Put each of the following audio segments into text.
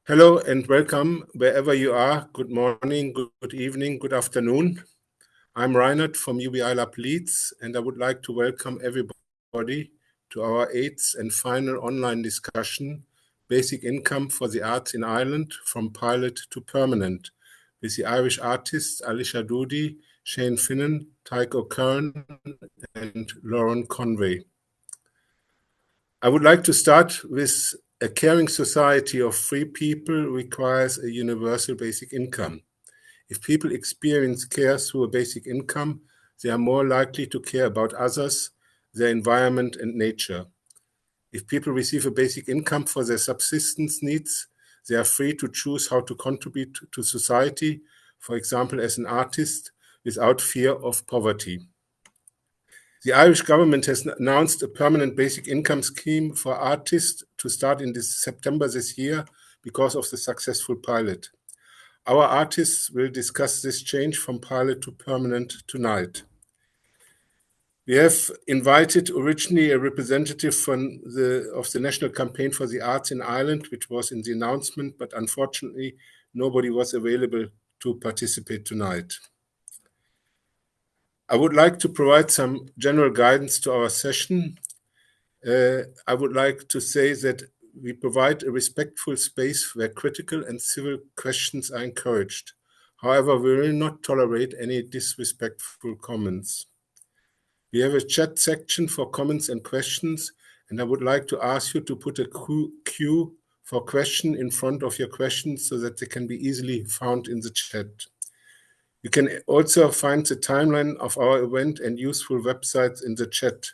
Hello and welcome wherever you are. Good morning, good evening, good afternoon. I'm Reinhard from UBI Lab Leeds, and I would like to welcome everybody to our eighth and final online discussion, Basic Income for the Arts in Ireland from Pilot to Permanent, with the Irish artists Alicia Doody, Shane Finnan, Tycho Curran, and Lauren Conway. I would like to start with a caring society of free people requires a universal basic income. If people experience care through a basic income, they are more likely to care about others, their environment, and nature. If people receive a basic income for their subsistence needs, they are free to choose how to contribute to society, for example, as an artist, without fear of poverty. The Irish government has announced a permanent basic income scheme for artists to start in September this year because of the successful pilot. Our artists will discuss this change from pilot to permanent tonight. We have invited originally a representative of the National Campaign for the Arts in Ireland, which was in the announcement, but unfortunately nobody was available to participate tonight. I would like to provide some general guidance to our session. I would like to say that we provide a respectful space where critical and civil questions are encouraged. However, we will not tolerate any disrespectful comments. We have a chat section for comments and questions, and I would like to ask you to put a queue for question in front of your questions so that they can be easily found in the chat. You can also find the timeline of our event and useful websites in the chat.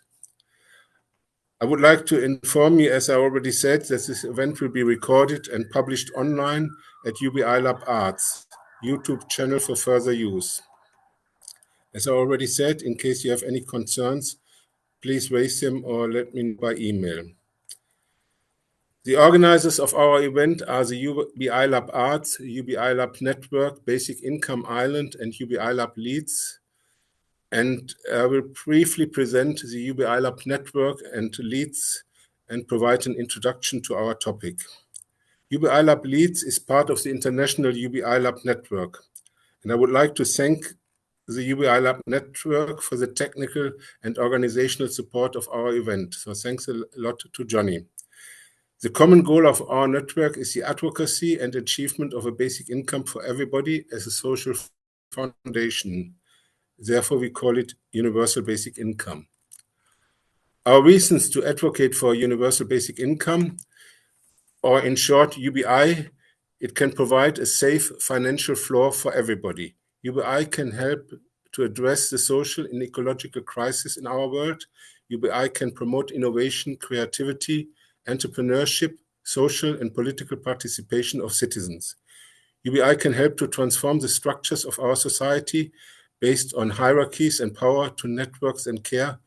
I would like to inform you, as I already said, that this event will be recorded and published online at UBI Lab Arts YouTube channel for further use. As I already said, in case you have any concerns, please raise them or let me know by email. The organizers of our event are the UBI Lab Arts, UBI Lab Network, Basic Income Ireland, and UBI Lab Leeds. And I will briefly present the UBI Lab Network and Leeds and provide an introduction to our topic. UBI Lab Leeds is part of the international UBI Lab Network. And I would like to thank the UBI Lab Network for the technical and organizational support of our event. So thanks a lot to Johnny. The common goal of our network is the advocacy and achievement of a basic income for everybody as a social foundation. Therefore, we call it universal basic income. Our reasons to advocate for universal basic income, or in short, UBI, it can provide a safe financial floor for everybody. UBI can help to address the social and ecological crisis in our world. UBI can promote innovation, creativity, entrepreneurship, social and political participation of citizens. UBI can help to transform the structures of our society based on hierarchies and power to networks and care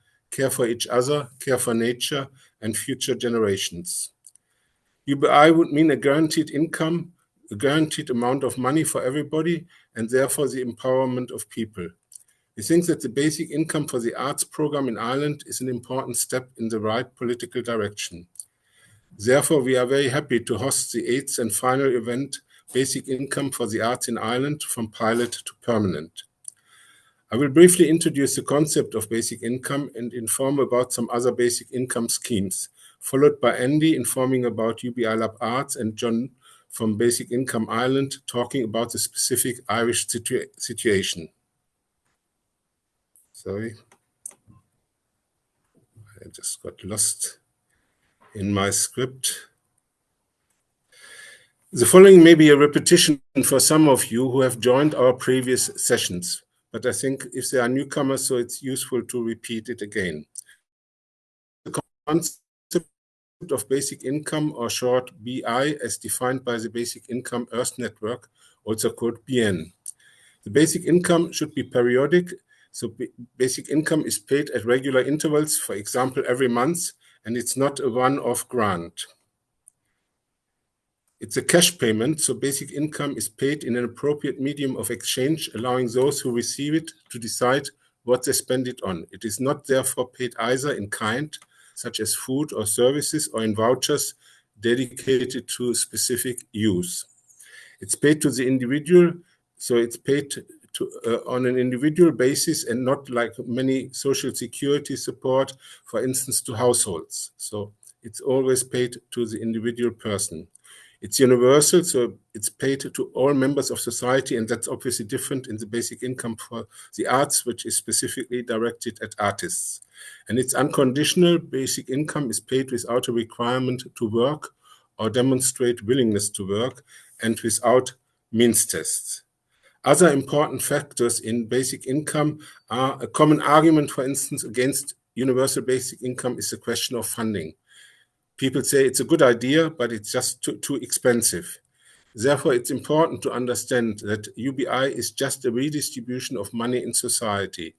for each other, care for nature and future generations. UBI would mean a guaranteed income, a guaranteed amount of money for everybody, and therefore the empowerment of people. We think that the basic income for the arts program in Ireland is an important step in the right political direction. Therefore, we are very happy to host the eighth and final event, Basic Income for the Arts in Ireland from Pilot to Permanent. I will briefly introduce the concept of basic income and inform about some other basic income schemes, followed by Andy informing about UBI Lab Arts and John from Basic Income Ireland talking about the specific Irish situation. Sorry, I just got lost in my script. The following may be a repetition for some of you who have joined our previous sessions, but I think if there are newcomers, so it's useful to repeat it again. The concept of basic income, or short BI, as defined by the Basic Income Earth Network, also called BN. The basic income should be periodic, so basic income is paid at regular intervals, for example, every month, and it's not a one-off grant. It's a cash payment, so basic income is paid in an appropriate medium of exchange, allowing those who receive it to decide what they spend it on. It is not therefore paid either in kind, such as food or services, or in vouchers dedicated to specific use. It's paid to the individual, so it's paid on an individual basis and not like many social security support, for instance, to households. So it's always paid to the individual person. It's universal, so it's paid to all members of society, and that's obviously different in the basic income for the arts, which is specifically directed at artists. And it's unconditional. Basic income is paid without a requirement to work or demonstrate willingness to work, and without means tests. Other important factors in basic income are a common argument, for instance, against universal basic income is the question of funding. People say it's a good idea, but it's just too expensive. Therefore, it's important to understand that UBI is just a redistribution of money in society.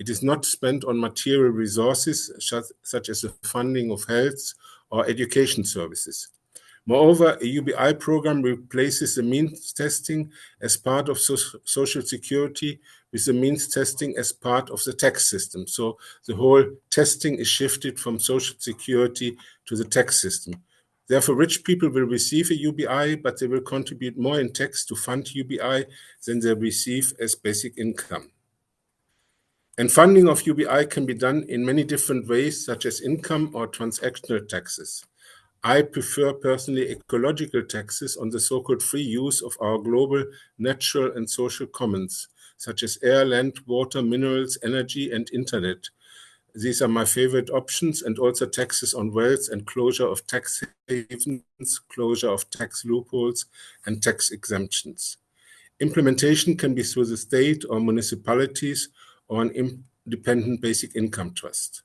It is not spent on material resources such as the funding of health or education services. Moreover, a UBI program replaces the means testing as part of social security with the means testing as part of the tax system. So the whole testing is shifted from social security to the tax system. Therefore, rich people will receive a UBI, but they will contribute more in tax to fund UBI than they receive as basic income. And funding of UBI can be done in many different ways, such as income or transactional taxes. I prefer personally ecological taxes on the so-called free use of our global natural and social commons, such as air, land, water, minerals, energy, and internet. These are my favorite options, and also taxes on wealth and closure of tax havens, closure of tax loopholes, and tax exemptions. Implementation can be through the state or municipalities or an independent basic income trust.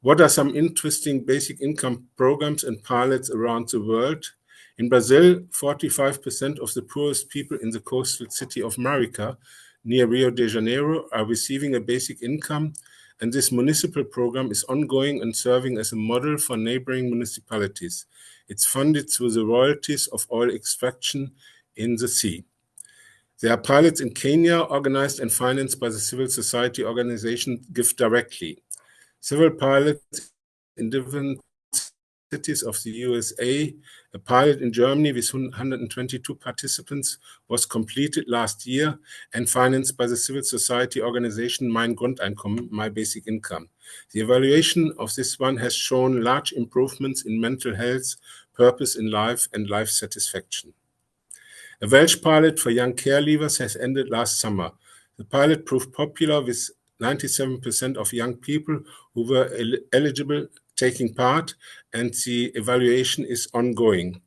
What are some interesting basic income programs and pilots around the world? In Brazil, 45% of the poorest people in the coastal city of Marica, near Rio de Janeiro, are receiving a basic income, and this municipal program is ongoing and serving as a model for neighboring municipalities. It's funded through the royalties of oil extraction in the sea. There are pilots in Kenya organized and financed by the civil society organization Give Directly. Several pilots in different cities of the USA. A pilot in Germany with 122 participants was completed last year and financed by the civil society organization Mein Grundeinkommen, My Basic Income. The evaluation of this one has shown large improvements in mental health, purpose in life, and life satisfaction. A Welsh pilot for young care leavers has ended last summer. The pilot proved popular with 97% of young people who were eligible taking part, and the evaluation is ongoing.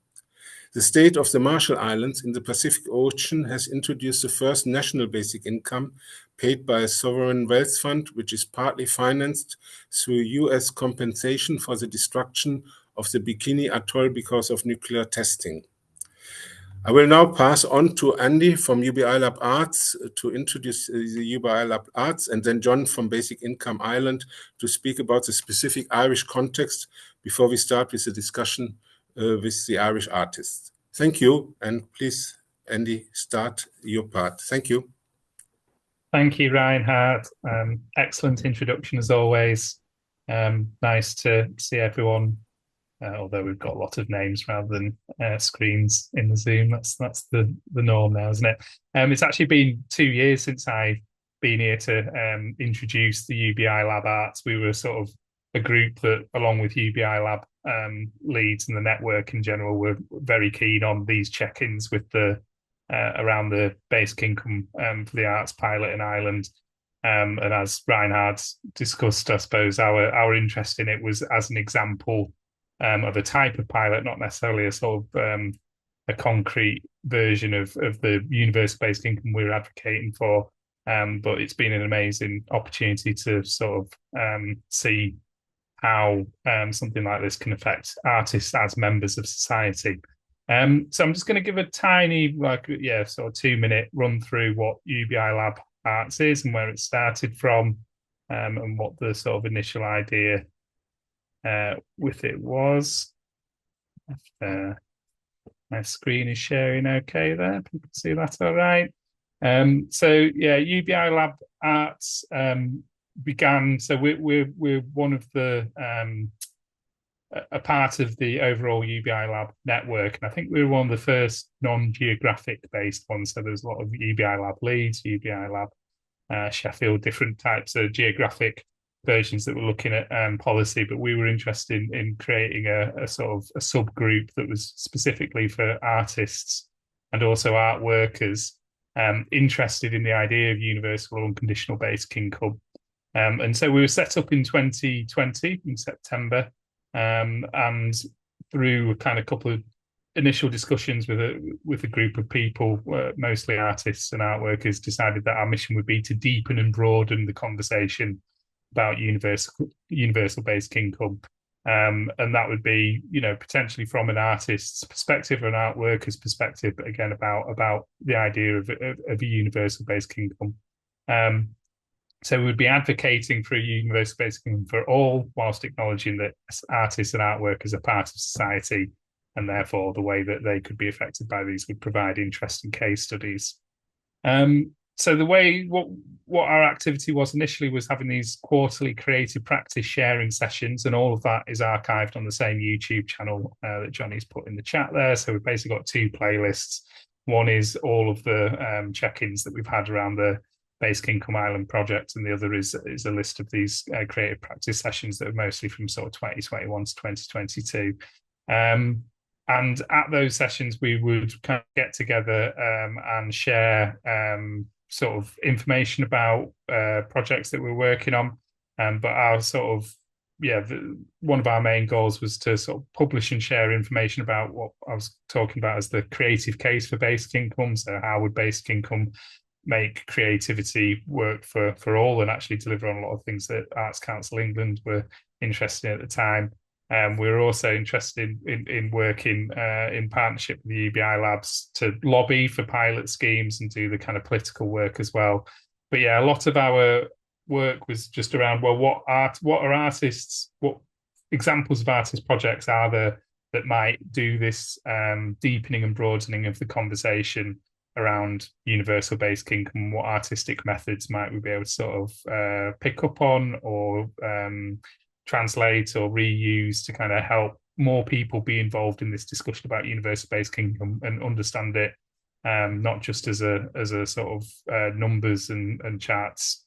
The state of the Marshall Islands in the Pacific Ocean has introduced the first national basic income paid by a sovereign wealth fund, which is partly financed through US compensation for the destruction of the Bikini Atoll because of nuclear testing. I will now pass on to Andy from UBI Lab Arts to introduce the UBI Lab Arts, and then John from Basic Income Ireland to speak about the specific Irish context before we start with the discussion with the Irish artists. Thank you, and please, Andy, start your part. Thank you. Thank you, Reinhard. Excellent introduction as always. Nice to see everyone. Although we've got a lot of names rather than screens in the Zoom. That's the norm now, isn't it? It's actually been 2 years since I've been here to introduce the UBI Lab Arts. We were sort of a group that, along with UBI Lab leads and the network in general, were very keen on these check-ins with the around the basic income for the arts pilot in Ireland. And as Reinhard discussed, I suppose our interest in it was as an example of a type of pilot, not necessarily a sort of a concrete version of the universal basic income we're advocating for. But it's been an amazing opportunity to sort of see how something like this can affect artists as members of society. So I'm just going to give a tiny, sort of 2-minute run through what UBI Lab Arts is and where it started from, and what the sort of initial idea with it was. My screen is sharing okay there. People see that all right. So yeah, UBI Lab Arts began. So we're one of the a part of the overall UBI Lab network. And I think we were one of the first non-geographic based ones. So there's a lot of UBI Lab Leeds, UBI Lab Sheffield, different types of geographic versions that were looking at policy, but we were interested in creating a sort of a subgroup that was specifically for artists and also art workers interested in the idea of universal or unconditional basic income. And so we were set up in 2020 in September, and through a kind of couple of initial discussions with a group of people, mostly artists and art workers, decided that our mission would be to deepen and broaden the conversation about universal basic income. And that would be, potentially from an artist's perspective or an art worker's perspective, but again about the idea of a universal basic income. So we would be advocating for a universal basic income for all, whilst acknowledging that artists and art workers are part of society, and therefore the way that they could be affected by these would provide interesting case studies. So the way what our activity was initially was having these quarterly creative practice sharing sessions, and all of that is archived on the same YouTube channel that Johnny's put in the chat there. So we've basically got two playlists. One is all of the check-ins that we've had around the Basic Income Ireland project, and the other is a list of these creative practice sessions that are mostly from sort of 2021 to 2022. And at those sessions, we would kind of get together and share sort of information about projects that we're working on. But our sort of, one of our main goals was to sort of publish and share information about what I was talking about as the creative case for basic income. So how would basic income make creativity work for all, and actually deliver on a lot of things that Arts Council England were interested in at the time. We were also interested in working in partnership with the UBI Labs to lobby for pilot schemes and do the kind of political work as well. But yeah, a lot of our work was just around, well, what are artists, what examples of artist projects are there that might do this deepening and broadening of the conversation around universal basic income? What artistic methods might we be able to sort of pick up on or translate or reuse to kind of help more people be involved in this discussion about universal basic income and understand it, not just as a sort of numbers and charts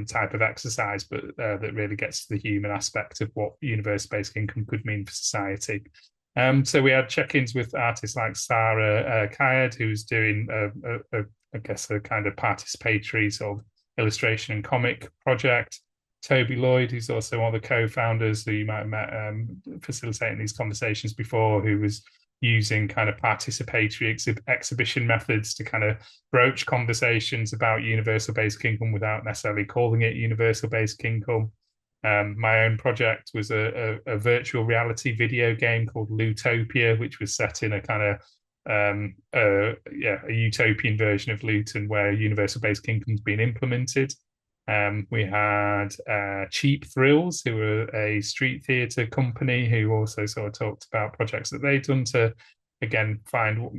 type of exercise, but that really gets to the human aspect of what universal basic income could mean for society. So we had check-ins with artists like Sarah Kayed, who's doing I guess a kind of participatory sort of illustration and comic project. Toby Lloyd, who's also one of the co-founders who you might have met facilitating these conversations before, who was using kind of participatory exhibition methods to kind of broach conversations about universal basic income without necessarily calling it universal basic income. My own project was a virtual reality video game called Lootopia, which was set in a kind of a utopian version of Luton where universal basic income's been implemented. We had Cheap Thrills, who were a street theatre company who also sort of talked about projects that they'd done to, again, find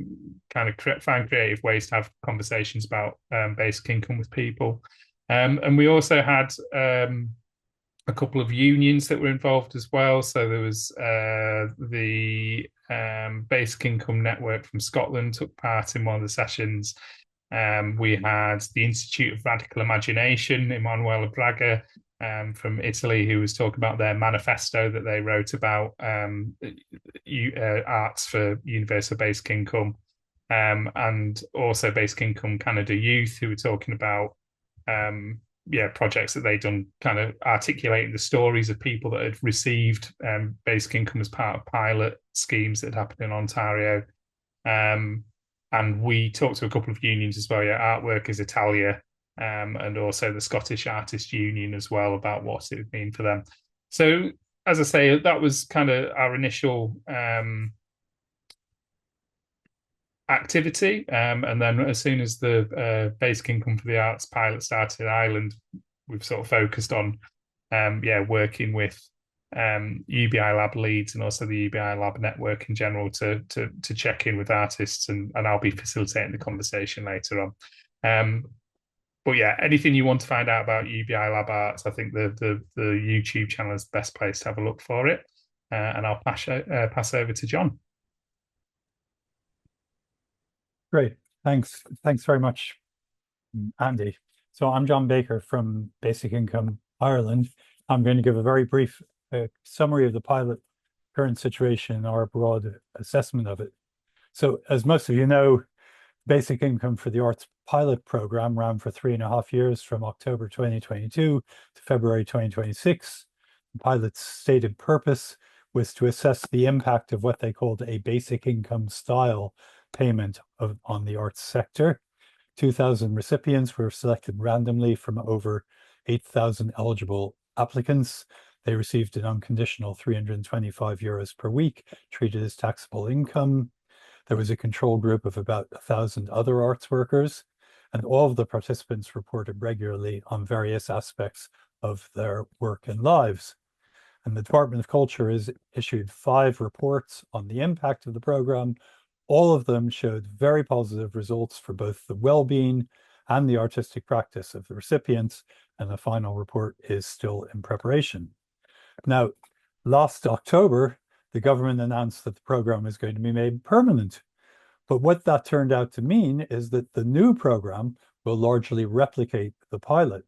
creative ways to have conversations about basic income with people. And we also had a couple of unions that were involved as well. So there was the Basic Income Network from Scotland took part in one of the sessions. We had the Institute of Radical Imagination, Emanuele Braga from Italy, who was talking about their manifesto that they wrote about arts for universal basic income. And also Basic Income Canada Youth, who were talking about projects that they'd done, kind of articulating the stories of people that had received basic income as part of pilot schemes that had happened in Ontario. And we talked to a couple of unions as well, Art Workers Italia, and also the Scottish Artists Union as well, about what it would mean for them. So, as I say, that was kind of our initial activity. And then as soon as the Basic Income for the Arts pilot started in Ireland, we've sort of focused on working with UBI Lab Leeds and also the UBI Lab network in general to check in with artists, and I'll be facilitating the conversation later on. But yeah, anything you want to find out about UBI Lab Arts, I think the YouTube channel is the best place to have a look for it. and I'll pass over to John. Great. Thanks. Thanks very much, Andy. So I'm John Baker from Basic Income Ireland. I'm going to give a very brief summary of the pilot current situation and our broad assessment of it. So as most of you know, Basic Income for the Arts pilot program ran for 3.5 years from October 2022 to February 2026. The pilot's stated purpose was to assess the impact of what they called a basic income style payment on the arts sector. 2,000 recipients were selected randomly from over 8,000 eligible applicants. They received an unconditional €325 per week, treated as taxable income. There was a control group of about 1,000 other arts workers, and all of the participants reported regularly on various aspects of their work and lives. And the Department of Culture has issued 5 reports on the impact of the program. All of them showed very positive results for both the well-being and the artistic practice of the recipients, and the final report is still in preparation. Now, last October, the government announced that the program is going to be made permanent. But what that turned out to mean is that the new program will largely replicate the pilot.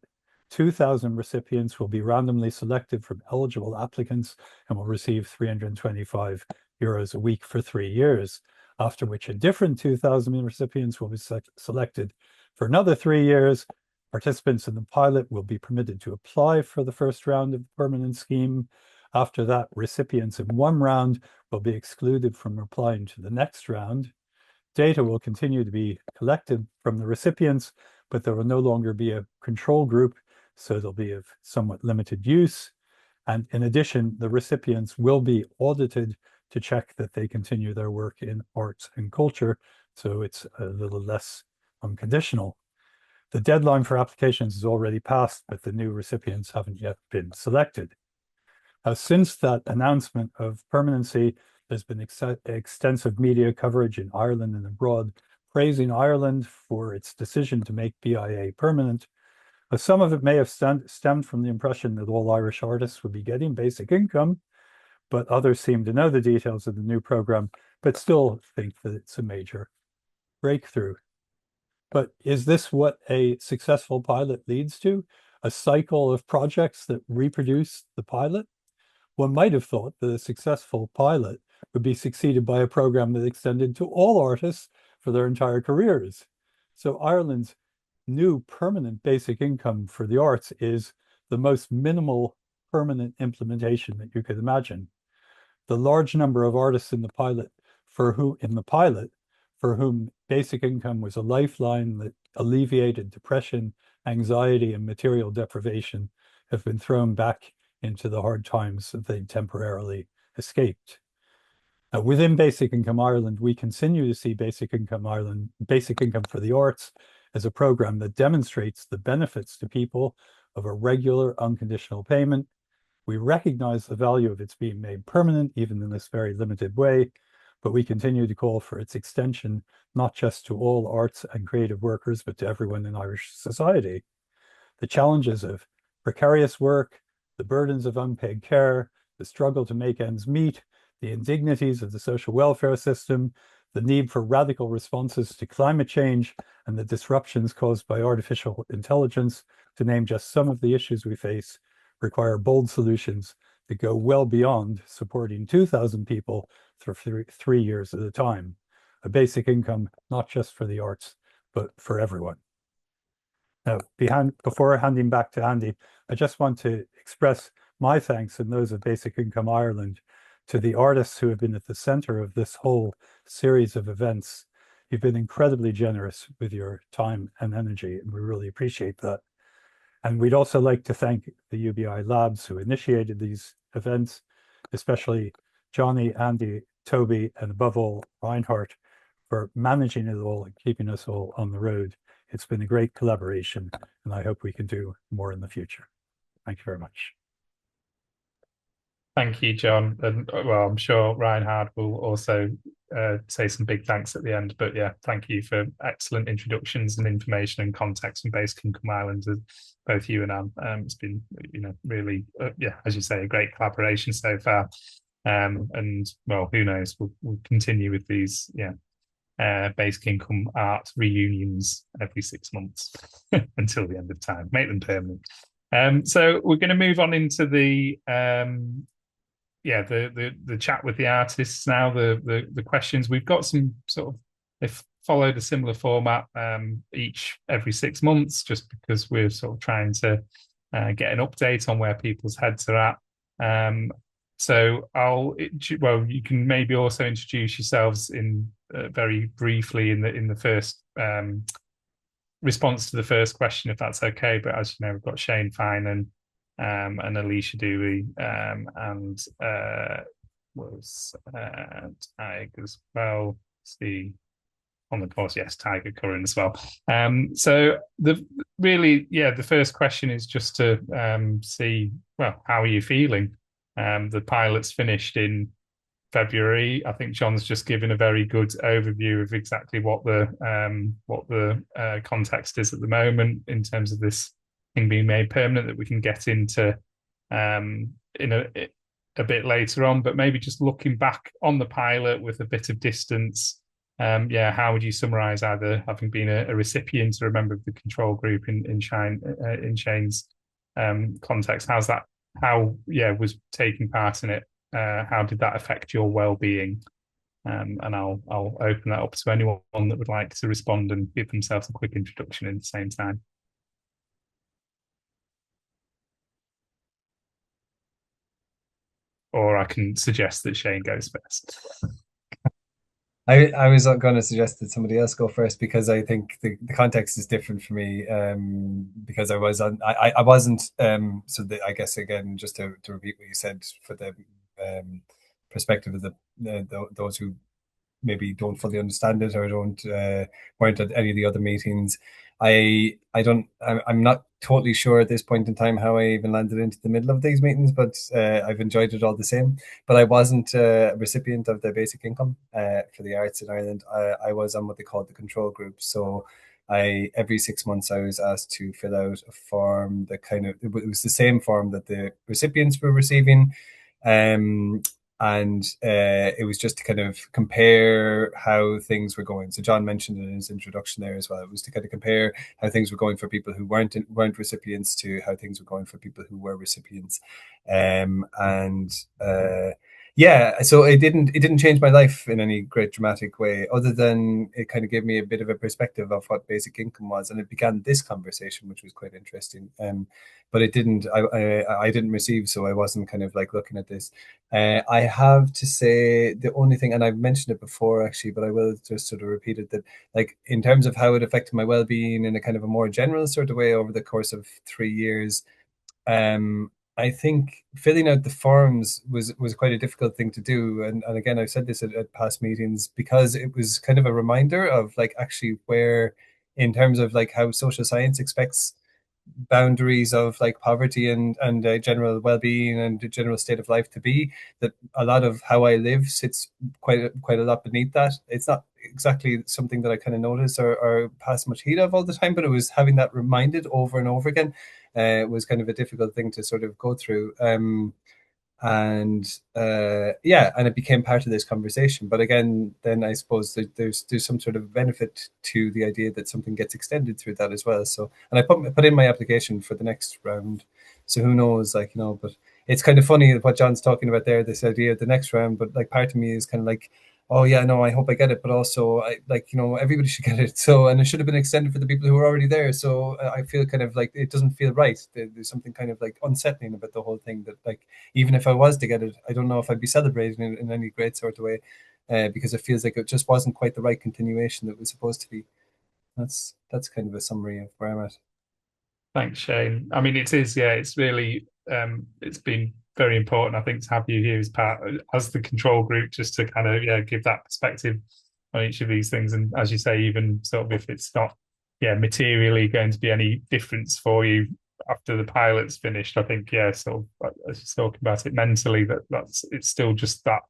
2,000 recipients will be randomly selected from eligible applicants and will receive €325 a week for 3 years, after which a different 2,000 recipients will be selected for another 3 years. Participants in the pilot will be permitted to apply for the first round of the permanent scheme. After that, recipients in one round will be excluded from applying to the next round. Data will continue to be collected from the recipients, but there will no longer be a control group, so they'll be of somewhat limited use. And in addition, the recipients will be audited to check that they continue their work in arts and culture, so it's a little less unconditional. The deadline for applications is already passed, but the new recipients haven't yet been selected. Since that announcement of permanency, there's been extensive media coverage in Ireland and abroad, praising Ireland for its decision to make BIA permanent. Some of it may have stemmed from the impression that all Irish artists would be getting basic income, but others seem to know the details of the new program, but still think that it's a major breakthrough. But is this what a successful pilot leads to? A cycle of projects that reproduce the pilot? One might have thought that a successful pilot would be succeeded by a program that extended to all artists for their entire careers. So Ireland's new permanent basic income for the arts is the most minimal permanent implementation that you could imagine. The large number of artists in the pilot for whom basic income was a lifeline that alleviated depression, anxiety, and material deprivation have been thrown back into the hard times that they temporarily escaped. Within Basic Income Ireland, we continue to see Basic Income Ireland, Basic Income for the Arts, as a program that demonstrates the benefits to people of a regular unconditional payment. We recognize the value of its being made permanent, even in this very limited way, but we continue to call for its extension, not just to all arts and creative workers, but to everyone in Irish society. The challenges of precarious work, the burdens of unpaid care, the struggle to make ends meet, the indignities of the social welfare system, the need for radical responses to climate change, and the disruptions caused by artificial intelligence, to name just some of the issues we face, require bold solutions that go well beyond supporting 2,000 people for 3 years at a time. A basic income, not just for the arts, but for everyone. Now, before handing back to Andy, I just want to express my thanks and those of Basic Income Ireland to the artists who have been at the center of this whole series of events. You've been incredibly generous with your time and energy, and we really appreciate that. And we'd also like to thank the UBI Labs who initiated these events, especially Johnny, Andy, Toby, and above all, Reinhardt, for managing it all and keeping us all on the road. It's been a great collaboration, and I hope we can do more in the future. Thank you very much. Thank you, John. And well, I'm sure Reinhard will also say some big thanks at the end. But yeah, thank you for excellent introductions and information and context from Basic Income Ireland, both you and Anne. It's been, really, yeah, as you say, a great collaboration so far. And well, who knows? We'll continue with these, basic income art reunions every 6 months until the end of time. Make them permanent. So we're going to move on into the chat with the artists now. The questions we've got some sort of, they've followed a similar format each every 6 months, just because we're sort of trying to get an update on where people's heads are at. So you can maybe also introduce yourselves in very briefly in the first response to the first question, if that's okay. But as you know, we've got Shane Finan and Alicia Dewey and Tig as well. See on the course, yes, Tiger Curran as well. So the first question is just to see, well, how are you feeling? The pilot's finished in February. I think John's just given a very good overview of exactly what the context is at the moment in terms of this thing being made permanent, that we can get into in a bit later on. But maybe just looking back on the pilot with a bit of distance, how would you summarize, either having been a recipient or a member of the control group in Shane's context? How was taking part in it? How did that affect your well-being? And I'll open that up to anyone that would like to respond and give themselves a quick introduction at the same time. Or I can suggest that Shane goes first. I was going to suggest that somebody else go first, because I think the context is different for me, because I wasn't I guess, again, just to repeat what you said, for the perspective of those who maybe don't fully understand it or weren't at any of the other meetings. I'm not totally sure at this point in time how I even landed into the middle of these meetings, but I've enjoyed it all the same. But I wasn't a recipient of the basic income for the arts in Ireland. I was on what they called the control group. So every 6 months I was asked to fill out a form that it was the same form that the recipients were receiving. And it was just to kind of compare how things were going. So John mentioned in his introduction there as well. It was to kind of compare how things were going for people who weren't recipients to how things were going for people who were recipients. So it didn't change my life in any great dramatic way, other than it kind of gave me a bit of a perspective of what basic income was, and it began this conversation, which was quite interesting. But it didn't. I didn't receive, so I wasn't kind of like looking at this. I have to say, the only thing, and I've mentioned it before actually, but I will just sort of repeat it, that like in terms of how it affected my well-being in a kind of a more general sort of way over the course of 3 years. I think filling out the forms was quite a difficult thing to do. And again, I've said this at past meetings, because it was kind of a reminder of like actually where, in terms of like how social science expects boundaries of like poverty and general well-being and the general state of life to be, that a lot of how I live sits quite a lot beneath that. It's not exactly something that I kind of notice or pass much heed of all the time, but it was having that reminded over and over again was kind of a difficult thing to sort of go through. And it became part of this conversation. But again, then I suppose there's some sort of benefit to the idea that something gets extended through that as well. So, and I put in my application for the next round. So who knows, like, but it's kind of funny what John's talking about there, this idea of the next round. But like, part of me is kind of like, oh yeah, no, I hope I get it, but also I like, everybody should get it. So, and it should have been extended for the people who are already there. So I feel kind of like it doesn't feel right. There's something kind of like unsettling about the whole thing, that like, even if I was to get it, I don't know if I'd be celebrating it in any great sort of way, because it feels like it just wasn't quite the right continuation that was supposed to be. That's kind of a summary of where I'm at. Thanks, Shane. I mean, it's really, it's been very important, I think, to have you here as the control group, just to kind of, give that perspective on each of these things. And as you say, even sort of if it's not, materially going to be any difference for you after the pilot's finished, I think, sort of as you're talking about it mentally, it's still just that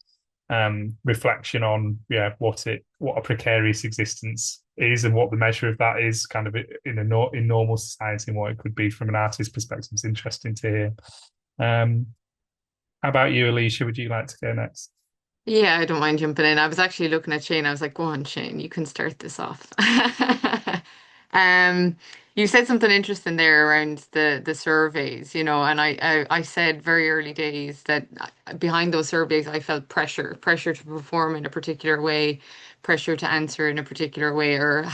reflection on what a precarious existence is and what the measure of that is, kind of in normal society, and what it could be from an artist's perspective. It's interesting to hear. How about you, Alicia? Would you like to go next? Yeah, I don't mind jumping in. I was actually looking at Shane. I was like, go on, Shane, you can start this off. Um, you said something interesting there around the surveys, and I said very early days that behind those surveys I felt pressure to perform in a particular way, pressure to answer in a particular way, or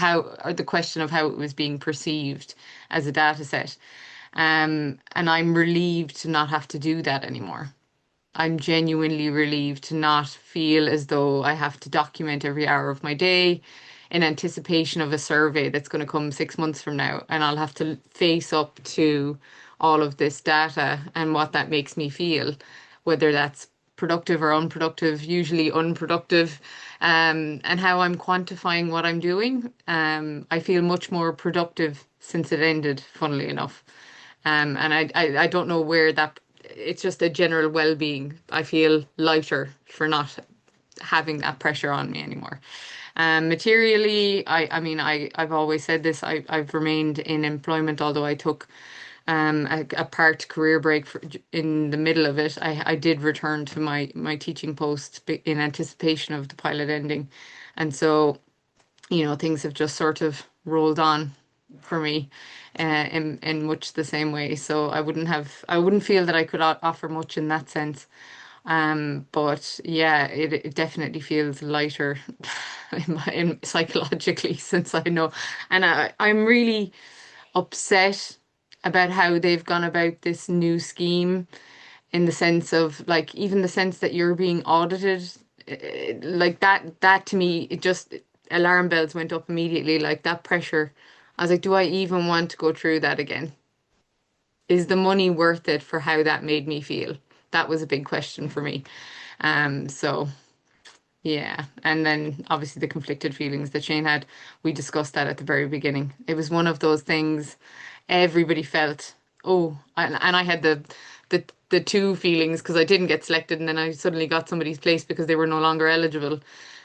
the question of how it was being perceived as a data set. And I'm relieved to not have to do that anymore. I'm genuinely relieved to not feel as though I have to document every hour of my day in anticipation of a survey that's going to come 6 months from now. And I'll have to face up to all of this data and what that makes me feel, whether that's productive or unproductive, usually unproductive, and how I'm quantifying what I'm doing. I feel much more productive since it ended, funnily enough. And I don't know where that, it's just a general well-being. I feel lighter for not having that pressure on me anymore. Materially, I mean, I've always said this, I've remained in employment, although I took a part career break in the middle of it. I did return to my teaching post in anticipation of the pilot ending. And so, things have just sort of rolled on for me in much the same way. So I wouldn't feel that I could offer much in that sense. But yeah, it definitely feels lighter psychologically since I know. And I'm really upset about how they've gone about this new scheme, in the sense of, like, even the sense that you're being audited, like that to me, it just, alarm bells went up immediately, like that pressure. I was like, do I even want to go through that again? Is the money worth it for how that made me feel? That was a big question for me. So yeah. And then obviously the conflicted feelings that Shane had, we discussed that at the very beginning. It was one of those things everybody felt. Oh, and I had the two feelings because I didn't get selected and then I suddenly got somebody's place because they were no longer eligible.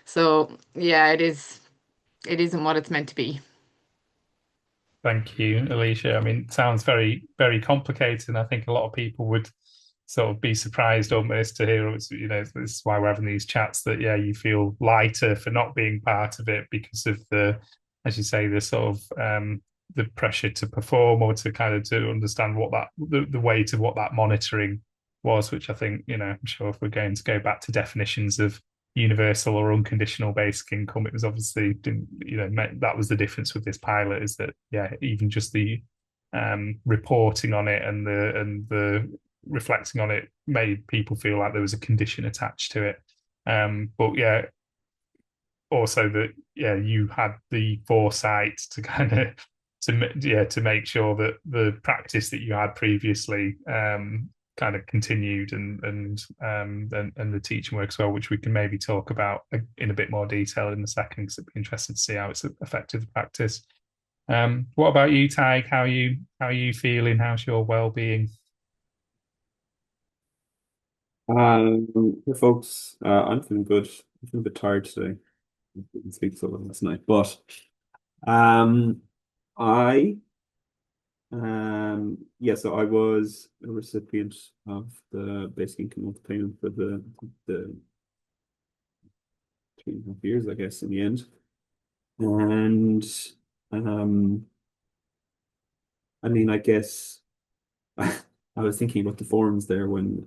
So yeah, it isn't what it's meant to be. Thank you, Alicia. I mean, it sounds very, very complicated, and I think a lot of people would sort of be surprised almost to hear, this is why we're having these chats, that, yeah, you feel lighter for not being part of it because of the, as you say, the sort of the pressure to perform or to kind of to understand what the weight of what that monitoring was, which I think, I'm sure if we're going to go back to definitions of universal or unconditional basic income, it was obviously, that was the difference with this pilot, is that, yeah, even just the reporting on it and the reflecting on it made people feel like there was a condition attached to it. But yeah, also that, yeah, you had the foresight to kind of to make sure that the practice that you had previously kind of continued and the teaching works well, which we can maybe talk about in a bit more detail in a second, because it'd be interesting to see how it's affected the practice. What about you, Tig? How are you feeling? How's your well-being? Hey folks, I'm feeling good. I'm feeling a bit tired today. I didn't sleep so well last night, but um, I yeah, so I was a recipient of the basic income monthly payment for the 3.5 years, I guess, in the end. And um, I mean, I guess I was thinking about the forms there when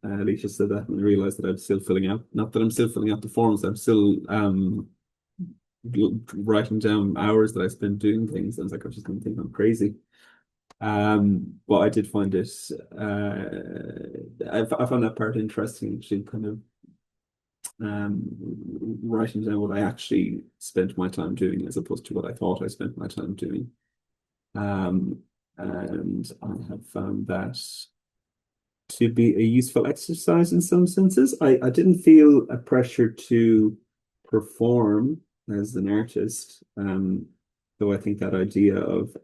Alicia said that, and I realized that I'm still filling out. Not that I'm still filling out the forms, I'm still writing down hours that I spend doing things. I was like, I was just going to think I'm crazy. But I did find it. I found that part interesting, actually, kind of writing down what I actually spent my time doing as opposed to what I thought I spent my time doing. Um, and I have found that to be a useful exercise in some senses. I didn't feel a pressure to perform as an artist, though I think that idea of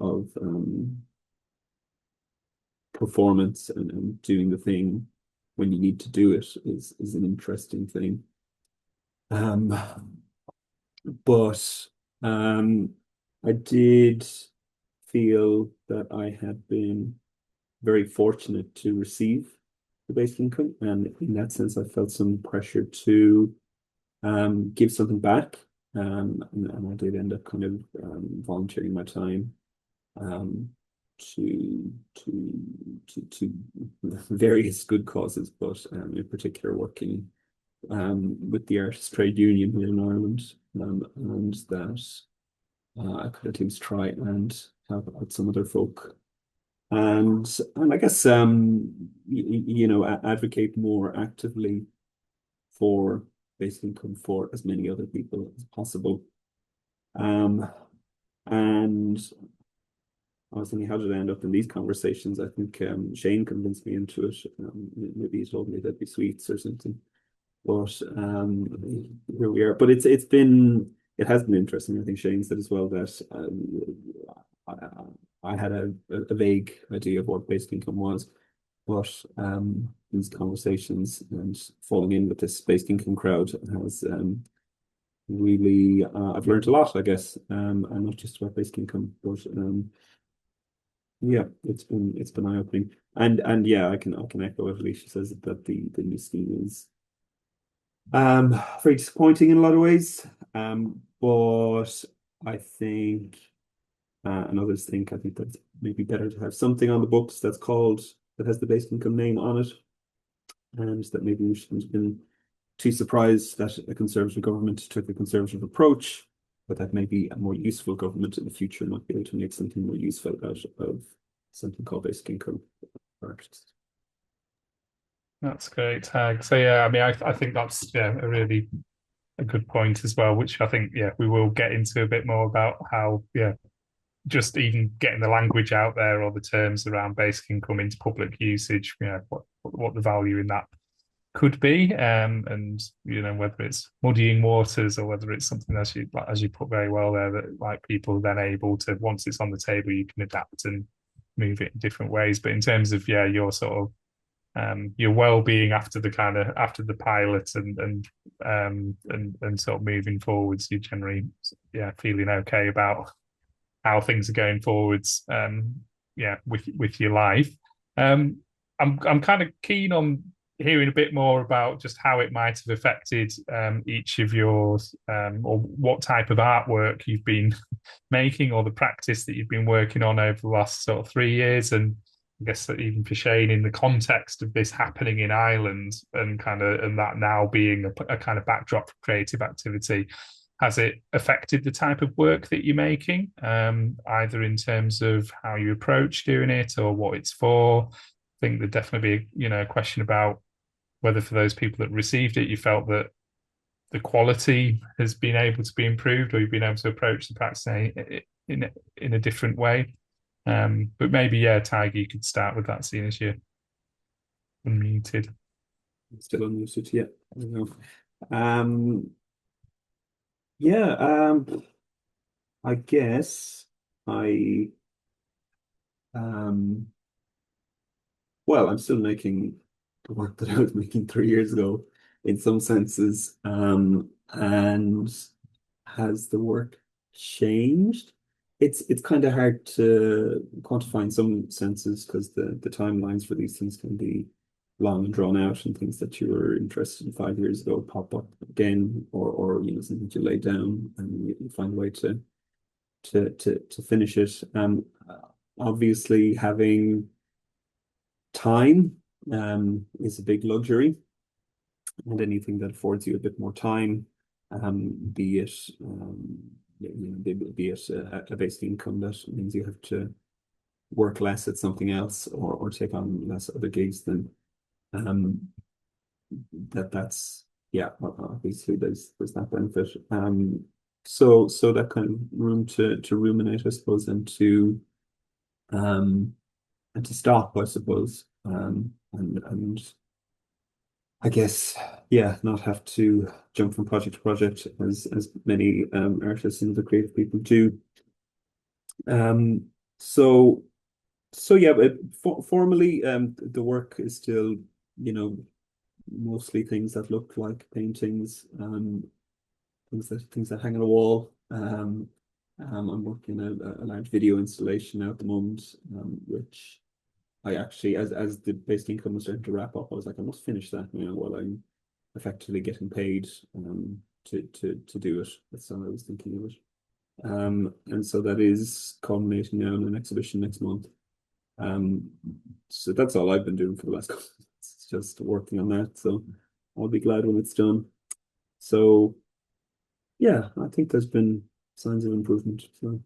performance and doing the thing when you need to do it is an interesting thing. But I did feel that I had been very fortunate to receive the basic income, and in that sense, I felt some pressure to give something back, and I did end up kind of volunteering my time um, to various good causes, but in particular working with the Artists Trade Union here in Ireland, and that I could at least try and help out some other folk, and I guess you know, advocate more actively for basic income for as many other people as possible. Um, and I was thinking, how did I end up in these conversations? I think Shane convinced me into it. Maybe he told me there'd be sweets or something. But here we are. But it has been interesting. I think Shane said as well that I had a vague idea of what basic income was, but these conversations and falling in with this basic income crowd has really I've learned a lot, I guess, and not just about basic income, but yeah, it's been eye-opening. And yeah, I can echo what Alicia says, that the new scheme is very disappointing in a lot of ways. But I think and others think, I think that maybe better to have something on the books that has the basic income name on it, and that maybe we shouldn't have been too surprised that a Conservative government took a Conservative approach, but that maybe a more useful government in the future might be able to make something more useful out of something called basic income for artists. That's great, Tag. So yeah, I mean, I think that's a really a good point as well, which I think we will get into a bit more about how just even getting the language out there or the terms around basic income into public usage, what the value in that could be, and whether it's muddying waters or whether it's something as you put very well there, that like people are then able to, once it's on the table, you can adapt and move it in different ways. But in terms of your sort of your well-being after the pilot and sort of moving forwards, you generally feeling okay about how things are going forwards with your life. I'm kind of keen on hearing a bit more about just how it might have affected each of yours, or what type of artwork you've been making, or the practice that you've been working on over the last sort of 3 years. And I guess that even for Shane, in the context of this happening in Ireland and that now being a kind of backdrop for creative activity, has it affected the type of work that you're making, either in terms of how you approach doing it or what it's for? I think there'd definitely be a question about whether for those people that received it, you felt that the quality has been able to be improved, or you've been able to approach the practice in a different way. But maybe, Tiger, you could start with that, seeing as you're unmuted. Still unmuted, yeah. I don't know. Yeah, I guess well, I'm still making the work that I was making 3 years ago in some senses. And has the work changed? It's kind of hard to quantify in some senses, because the timelines for these things can be long and drawn out, and things that you were interested in 5 years ago pop up again, or something you lay down and you find a way to finish it. Obviously, having time is a big luxury, and anything that affords you a bit more time, be it be it a basic income that means you have to work less at something else, or take on less other gigs, then that's obviously there's that benefit. So that kind of room to ruminate, I suppose, and to stop, I suppose, and I guess not have to jump from project to project as many artists and other creative people do. So yeah, but formally, the work is still, mostly things that look like paintings, things that hang on a wall. I'm working a large video installation now at the moment, which I actually, as the basic income was starting to wrap up, I was like, I must finish that now while I'm effectively getting paid to do it. That's how I was thinking of it. And so that is culminating now in an exhibition next month. So that's all I've been doing for the last couple of months. It's just working on that. So I'll be glad when it's done. So yeah, I think there's been signs of improvement. So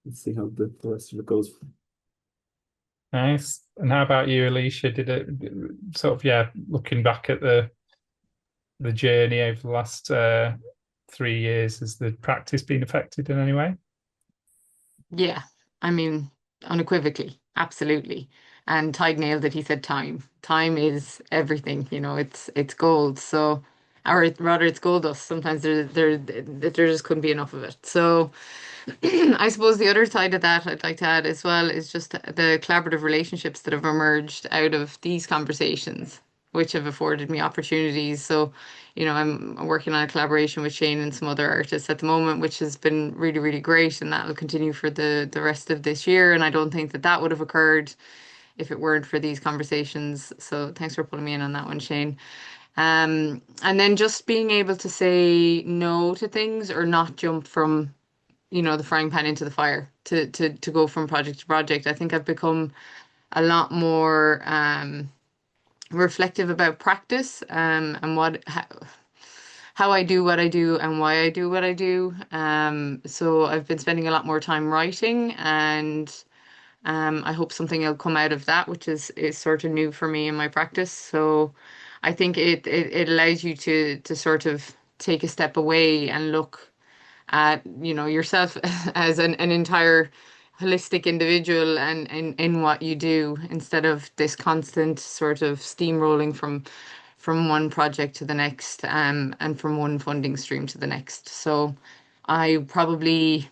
let's see how the rest of it goes. Nice. And how about you, Alicia? Did it sort of, yeah, looking back at the journey over the last 3 years, has the practice been affected in any way? Yeah, I mean, unequivocally, absolutely. And Tide nailed it. He said time. Time is everything, it's gold. So, or rather, it's gold dust. Sometimes there just couldn't be enough of it. So, I suppose the other side of that I'd like to add as well is just the collaborative relationships that have emerged out of these conversations, which have afforded me opportunities. So, I'm working on a collaboration with Shane and some other artists at the moment, which has been really, really great, and that will continue for the rest of this year. And I don't think that would have occurred if it weren't for these conversations. So thanks for pulling me in on that one, Shane. And then just being able to say no to things or not jump from the frying pan into the fire to go from project to project. I think I've become a lot more reflective about practice and how I do what I do and why I do what I do. So I've been spending a lot more time writing, and I hope something will come out of that, which is sort of new for me in my practice. So I think it allows you to sort of take a step away and look at yourself as an entire holistic individual and in what you do, instead of this constant sort of steamrolling from one project to the next, and from one funding stream to the next. So I probably,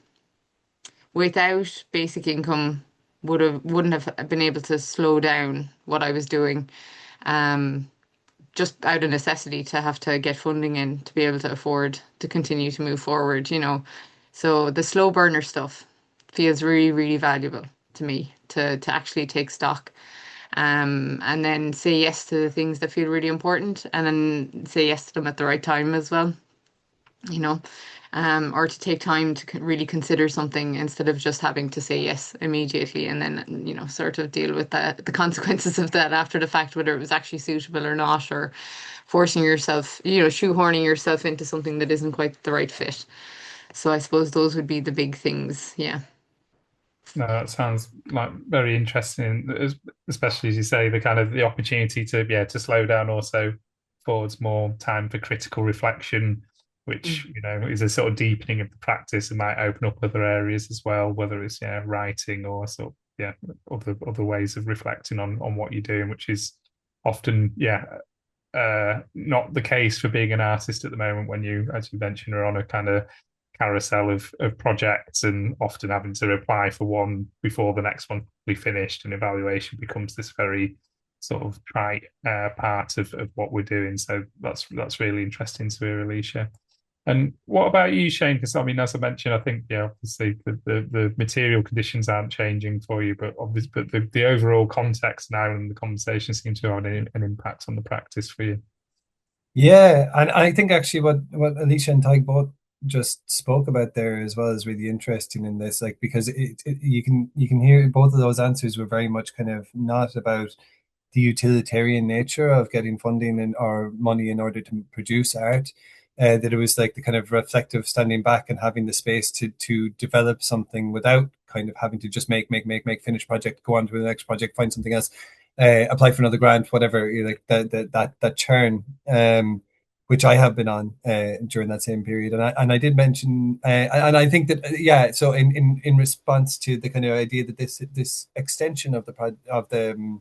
without basic income, wouldn't have been able to slow down what I was doing, just out of necessity to have to get funding in to be able to afford to continue to move forward. So the slow burner stuff feels really, really valuable to me to actually take stock, and then say yes to the things that feel really important, and then say yes to them at the right time as well, you know, or to take time to really consider something instead of just having to say yes immediately, and then sort of deal with the consequences of that after the fact, whether it was actually suitable or not, or forcing yourself, shoehorning yourself into something that isn't quite the right fit. So I suppose those would be the big things. Yeah. No, that sounds like very interesting, especially as you say, the kind of the opportunity to slow down also affords more time for critical reflection, which is a sort of deepening of the practice and might open up other areas as well, whether it's writing or sort of other ways of reflecting on what you're doing, which is often not the case for being an artist at the moment, when you, as you mentioned, are on a kind of carousel of projects and often having to apply for one before the next one be finished, and evaluation becomes this very sort of trite part of what we're doing. So that's really interesting to hear, Alicia. And what about you, Shane? Because I mean, as I mentioned, I think obviously the material conditions aren't changing for you, but obviously, but the overall context now and the conversation seem to have an impact on the practice for you. Yeah, and I think actually what Alicia and Tyke both just spoke about there as well is really interesting in this, like, because you can hear both of those answers were very much kind of not about the utilitarian nature of getting funding or money in order to produce art. That it was like the kind of reflective standing back and having the space to develop something without kind of having to just make, finish project, go on to the next project, find something else, apply for another grant, whatever, like that churn, which I have been on during that same period. And I did mention, and I think that so in response to the kind of idea that this extension of the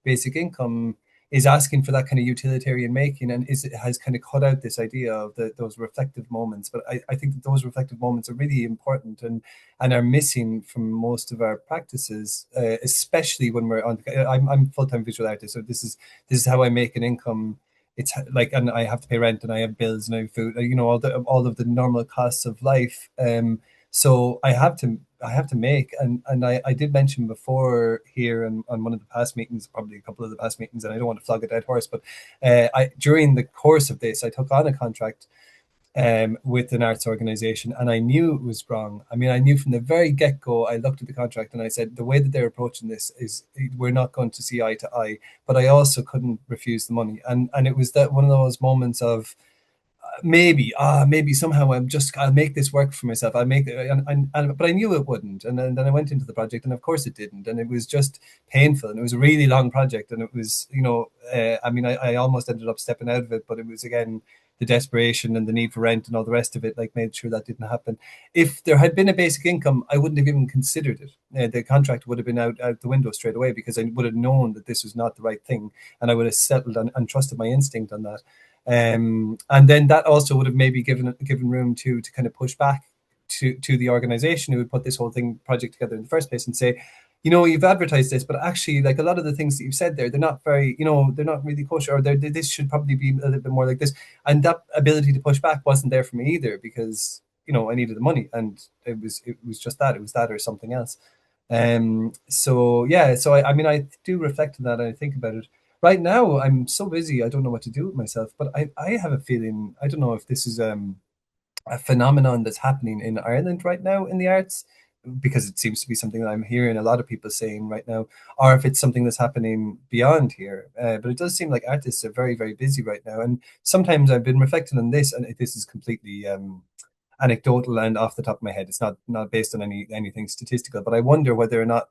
basic income is asking for that kind of utilitarian making, and it has kind of cut out this idea of those reflective moments. But I think that those reflective moments are really important and are missing from most of our practices, especially when we're on. I'm full-time visual artist, so this is how I make an income. It's like, and I have to pay rent, and I have bills, and I have food, all of the normal costs of life. So I have to make, and I did mention before here on one of the past meetings, probably a couple of the past meetings, and I don't want to flog a dead horse, but I during the course of this, I took on a contract with an arts organization, and I knew it was wrong. I mean, I knew from the very get-go. I looked at the contract and I said, the way that they're approaching this is we're not going to see eye to eye. But I also couldn't refuse the money, and it was that one of those moments of maybe somehow I'll make this work for myself. I'll make it, but I knew it wouldn't. And then I went into the project, and of course it didn't. And it was just painful, and it was a really long project. And it was, I mean, I almost ended up stepping out of it, but it was again the desperation and the need for rent and all the rest of it, like made sure that didn't happen. If there had been a basic income, I wouldn't have even considered it. The contract would have been out the window straight away, because I would have known that this was not the right thing, and I would have settled and trusted my instinct on that. And then that also would have maybe given room to kind of push back to the organization who would put this whole project together in the first place, and say, you've advertised this, but actually, like, a lot of the things that you've said there, they're not very, they're not really kosher, or this should probably be a little bit more like this. And that ability to push back wasn't there for me either, because I needed the money, and it was just that, it was that or something else. So yeah, so I mean, I do reflect on that, and I think about it. Right now, I'm so busy, I don't know what to do with myself. But I have a feeling, I don't know if this is a phenomenon that's happening in Ireland right now in the arts, because it seems to be something that I'm hearing a lot of people saying right now, or if it's something that's happening beyond here. But it does seem like artists are very, very busy right now. And sometimes I've been reflecting on this, and this is completely anecdotal and off the top of my head. It's not based on anything statistical, but I wonder whether or not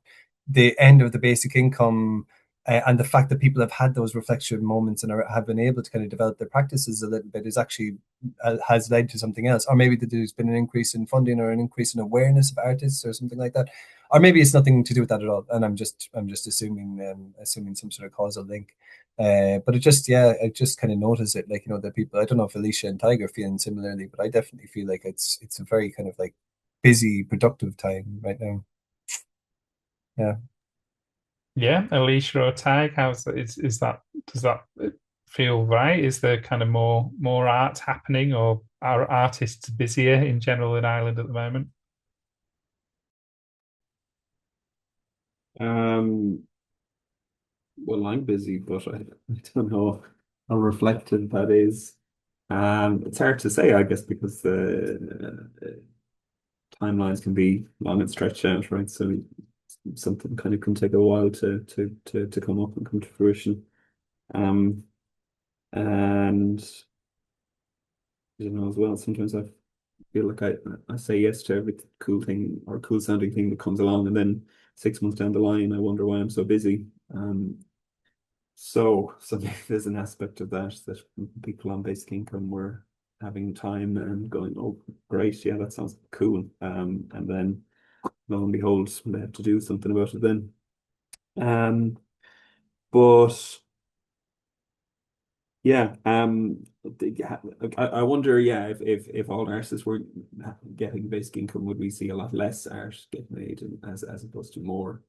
the end of the basic income and the fact that people have had those reflection moments and have been able to kind of develop their practices a little bit is actually has led to something else. Or maybe that there's been an increase in funding or an increase in awareness of artists or something like that. Or maybe it's nothing to do with that at all, and I'm just assuming some sort of causal link. But I just kind of notice it, like, that people, I don't know if Alicia and Tiger are feeling similarly, but I definitely feel like it's a very kind of like busy, productive time right now. Yeah. Yeah, Alicia or Tag, is that, does that feel right? Is there kind of more art happening, or are artists busier in general in Ireland at the moment? Well, I'm busy, but I don't know how reflective that is. It's hard to say, I guess, because the timelines can be long and stretched out, right? So something kind of can take a while to come up and come to fruition. Um, and as well, sometimes I feel like I say yes to every cool thing or cool sounding thing that comes along, and then 6 months down the line, I wonder why I'm so busy. So there's an aspect of that people on basic income were having time and going, oh, great, yeah, that sounds cool. And then lo and behold, they have to do something about it then. But yeah, I wonder, yeah, if all artists were getting basic income, would we see a lot less art get made, as opposed to more?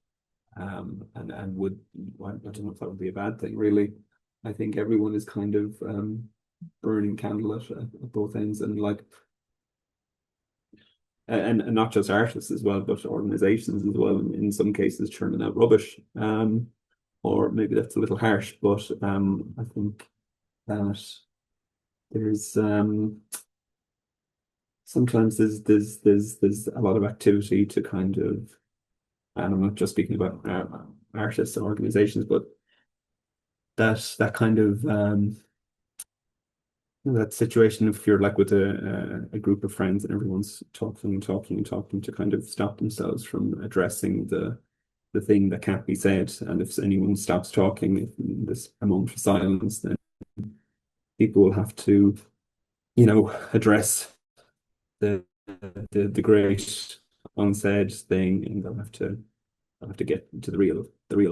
And would, well, I don't know if that would be a bad thing, really. I think everyone is kind of burning candle at both ends, and like, and not just artists as well, but organizations as well. In some cases, churning out rubbish. Or maybe that's a little harsh, but I think that there's sometimes there's a lot of activity to kind of, and I'm not just speaking about artists and organizations, but that kind of that situation, if you're like with a group of friends and everyone's talking and talking and talking, to kind of stop themselves from addressing the thing that can't be said. And if anyone stops talking in this a moment of silence, then people will have to, address the the great unsaid thing, and they'll have to get to the real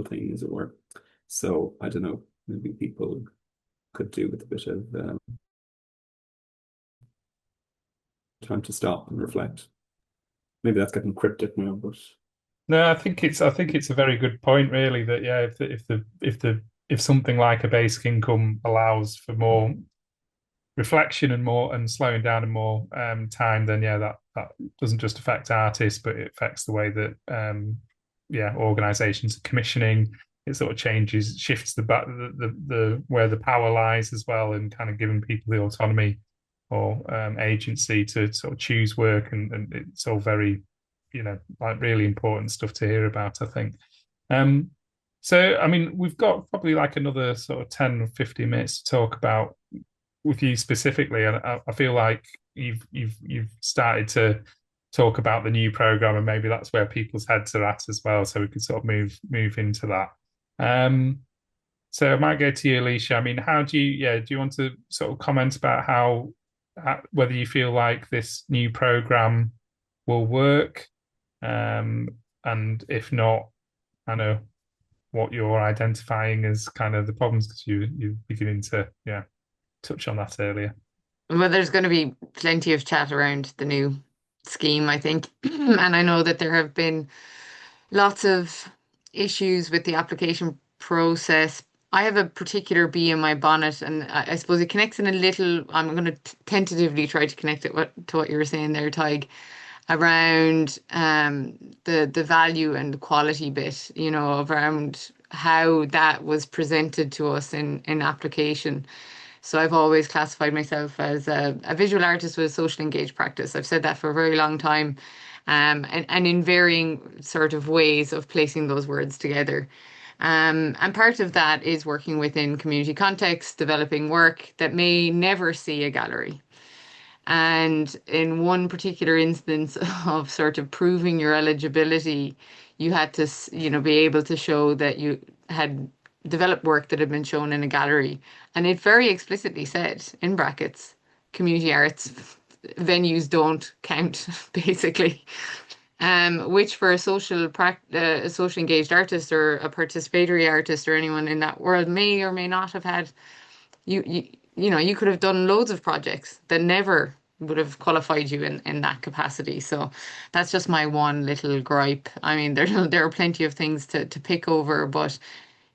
thing, as it were. So I don't know, maybe people could do with a bit of time to stop and reflect. Maybe that's getting cryptic now, but No, I think it's a very good point, really. That, yeah, if something like a basic income allows for more reflection and more and slowing down and more time, then yeah, that doesn't just affect artists, but it affects the way that organizations are commissioning. It sort of shifts the where the power lies as well, and kind of giving people the autonomy or agency to sort of choose work, and it's all very, like really important stuff to hear about, I think. So, I mean, we've got probably like another sort of 10 or 15 minutes to talk about with you specifically, and I feel like you've started to talk about the new program, and maybe that's where people's heads are at as well. So we could sort of move into that. So I might go to you, Alicia. I mean, how do you want to sort of comment about how whether you feel like this new program will work, and if not, I know what you're identifying as kind of the problems, because you're beginning to touch on that earlier. Well, there's going to be plenty of chat around the new scheme, I think. And I know that there have been lots of issues with the application process. I have a particular bee in my bonnet, and I suppose it connects in a little. I'm going to tentatively try to connect it to what you were saying there, Tig, around the value and the quality bit, around how that was presented to us in application. So I've always classified myself as a visual artist with a social engaged practice. I've said that for a very long time, and in varying sort of ways of placing those words together. And part of that is working within community contexts, developing work that may never see a gallery. And in one particular instance of sort of proving your eligibility, you had to, be able to show that you had developed work that had been shown in a gallery. And it very explicitly said, in brackets, community arts venues don't count, basically. Which for a social engaged artist or a participatory artist or anyone in that world may or may not have had, you could have done loads of projects that never would have qualified you in that capacity. So that's just my one little gripe. I mean, there are plenty of things to pick over, but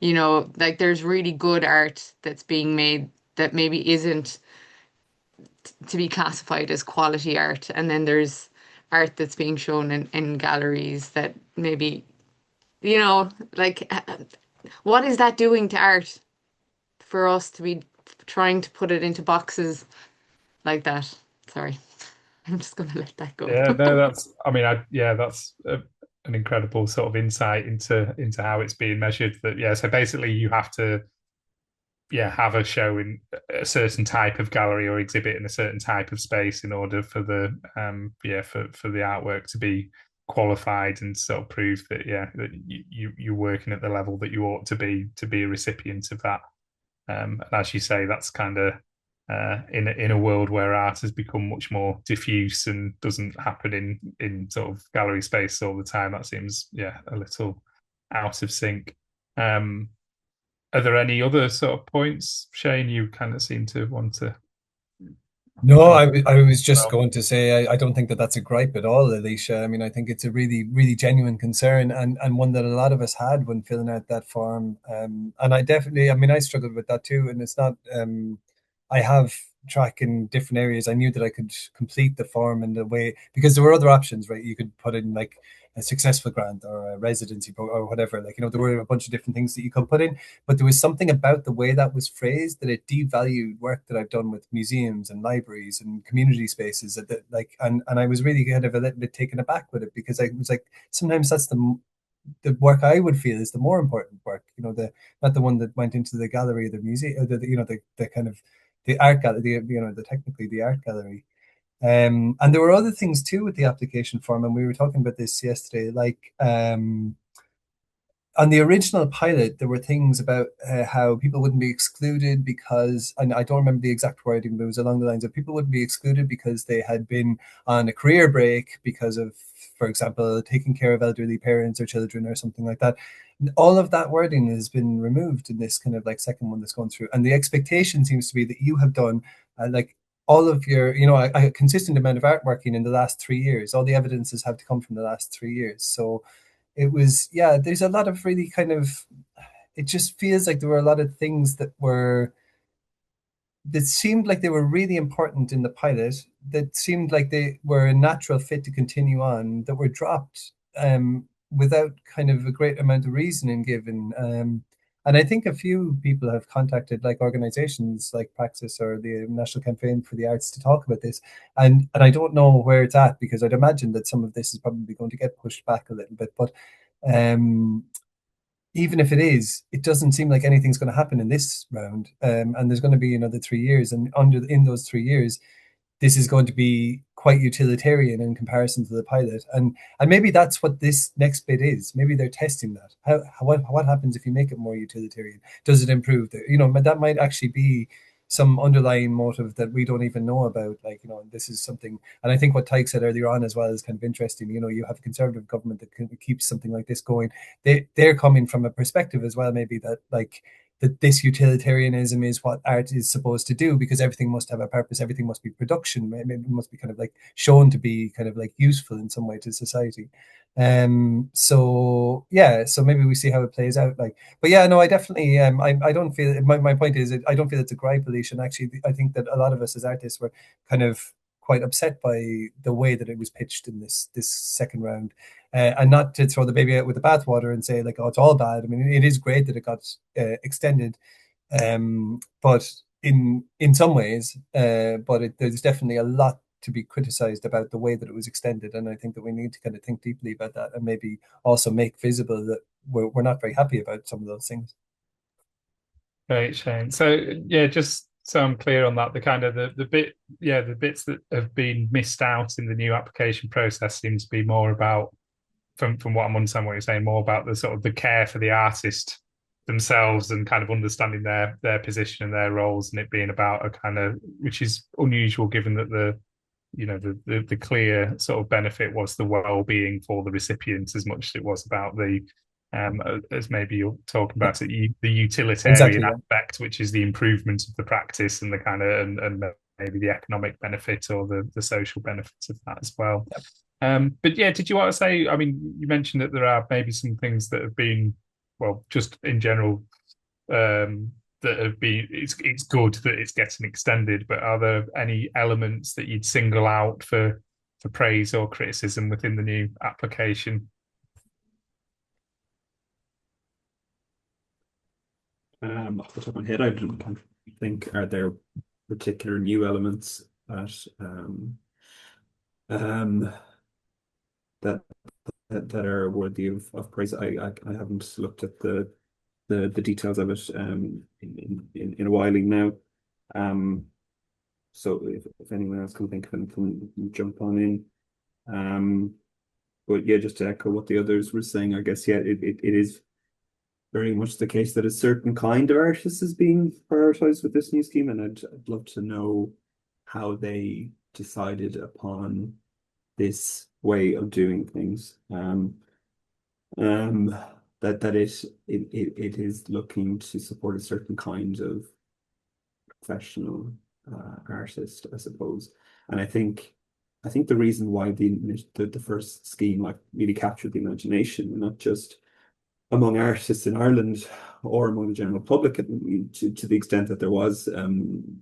like there's really good art that's being made that maybe isn't to be classified as quality art, and then there's art that's being shown in galleries that maybe, like what is that doing to art for us to be trying to put it into boxes like that? Sorry, I'm just going to let that go. Yeah, no, that's an incredible sort of insight into how it's being measured. So basically you have to have a show in a certain type of gallery or exhibit in a certain type of space in order for the for the artwork to be qualified and sort of prove that that you're working at the level that you ought to be a recipient of that. And as you say, that's kind of in a world where art has become much more diffuse and doesn't happen in sort of gallery space all the time. That seems a little out of sync. Are there any other sort of points, Shane, you kind of seem to want to? No, I was just going to say I don't think that's a gripe at all, Alicia. I mean, I think it's a really, really genuine concern, and one that a lot of us had when filling out that form. And I definitely, I mean, I struggled with that too. And it's not, I have track in different areas. I knew that I could complete the form in the way, because there were other options, right? You could put in like a successful grant or a residency or whatever. Like, there were a bunch of different things that you could put in, but there was something about the way that was phrased that it devalued work that I've done with museums and libraries and community spaces that like, and I was really kind of a little bit taken aback with it, because I was like, sometimes that's the work I would feel is the more important work, not the one that went into the gallery or the museum, or the kind of the art gallery, technically the art gallery. And there were other things too with the application form, and we were talking about this yesterday. Like on the original pilot, there were things about how people wouldn't be excluded because, and I don't remember the exact wording, but it was along the lines of people wouldn't be excluded because they had been on a career break because of, for example, taking care of elderly parents or children or something like that. All of that wording has been removed in this kind of like second one that's gone through. And the expectation seems to be that you have done like all of your, a consistent amount of art working in the last 3 years. All the evidences have to come from the last 3 years. So it was, there's a lot of really kind of, it just feels like there were a lot of things that were that seemed like they were really important in the pilot, that seemed like they were a natural fit to continue on, that were dropped without kind of a great amount of reasoning given. And I think a few people have contacted like organizations like Praxis or the National Campaign for the Arts to talk about this. And I don't know where it's at, because I'd imagine that some of this is probably going to get pushed back a little bit. But even if it is, it doesn't seem like anything's going to happen in this round. And there's going to be another 3 years. And in those 3 years, this is going to be quite utilitarian in comparison to the pilot. And maybe that's what this next bit is. Maybe they're testing that. What happens if you make it more utilitarian? Does it improve that might actually be some underlying motive that we don't even know about. Like, this is something, and I think what Tyke said earlier on as well is kind of interesting. You have a conservative government that keeps something like this going. They're coming from a perspective as well, maybe that this utilitarianism is what art is supposed to do, because everything must have a purpose, everything must be production, it must be kind of like shown to be kind of like useful in some way to society. So maybe we see how it plays out. But yeah, no, I definitely I don't feel, my point is, I don't feel it's a gripe, Alicia. And actually, I think that a lot of us as artists were kind of quite upset by the way that it was pitched in this second round. And not to throw the baby out with the bathwater and say like, oh, it's all bad. I mean, it is great that it got extended, but in some ways, there's definitely a lot to be criticized about the way that it was extended. And I think that we need to kind of think deeply about that, and maybe also make visible that we're not very happy about some of those things. Great, Shane. So yeah, just so I'm clear on that, the kind of the bits that have been missed out in the new application process seem to be more about, from what I'm understanding what you're saying, more about the sort of the care for the artist themselves and kind of understanding their position and their roles, and it being about a kind of, which is unusual given that the clear sort of benefit was the well-being for the recipients as much as it was about the as maybe you're talking about it, the utilitarian aspect, which is the improvement of the practice and the kind of and maybe the economic benefit or the social benefits of that as well. But yeah, did you want to say, I mean, you mentioned that there are maybe some things that have been, well, just in general, that have been, it's good that it's getting extended, but are there any elements that you'd single out for praise or criticism within the new application? Off the top of my head, I don't think, are there particular new elements that are worthy of praise. I haven't looked at the details of it in a while now. So if anyone else can think of anything, jump on in. But yeah, just to echo what the others were saying, I guess, yeah, it is very much the case that a certain kind of artist is being prioritized with this new scheme, and I'd love to know how they decided upon this way of doing things. That it is looking to support a certain kind of professional artist, I suppose. And I think the reason why the first scheme like really captured the imagination, not just among artists in Ireland or among the general public, to the extent that there was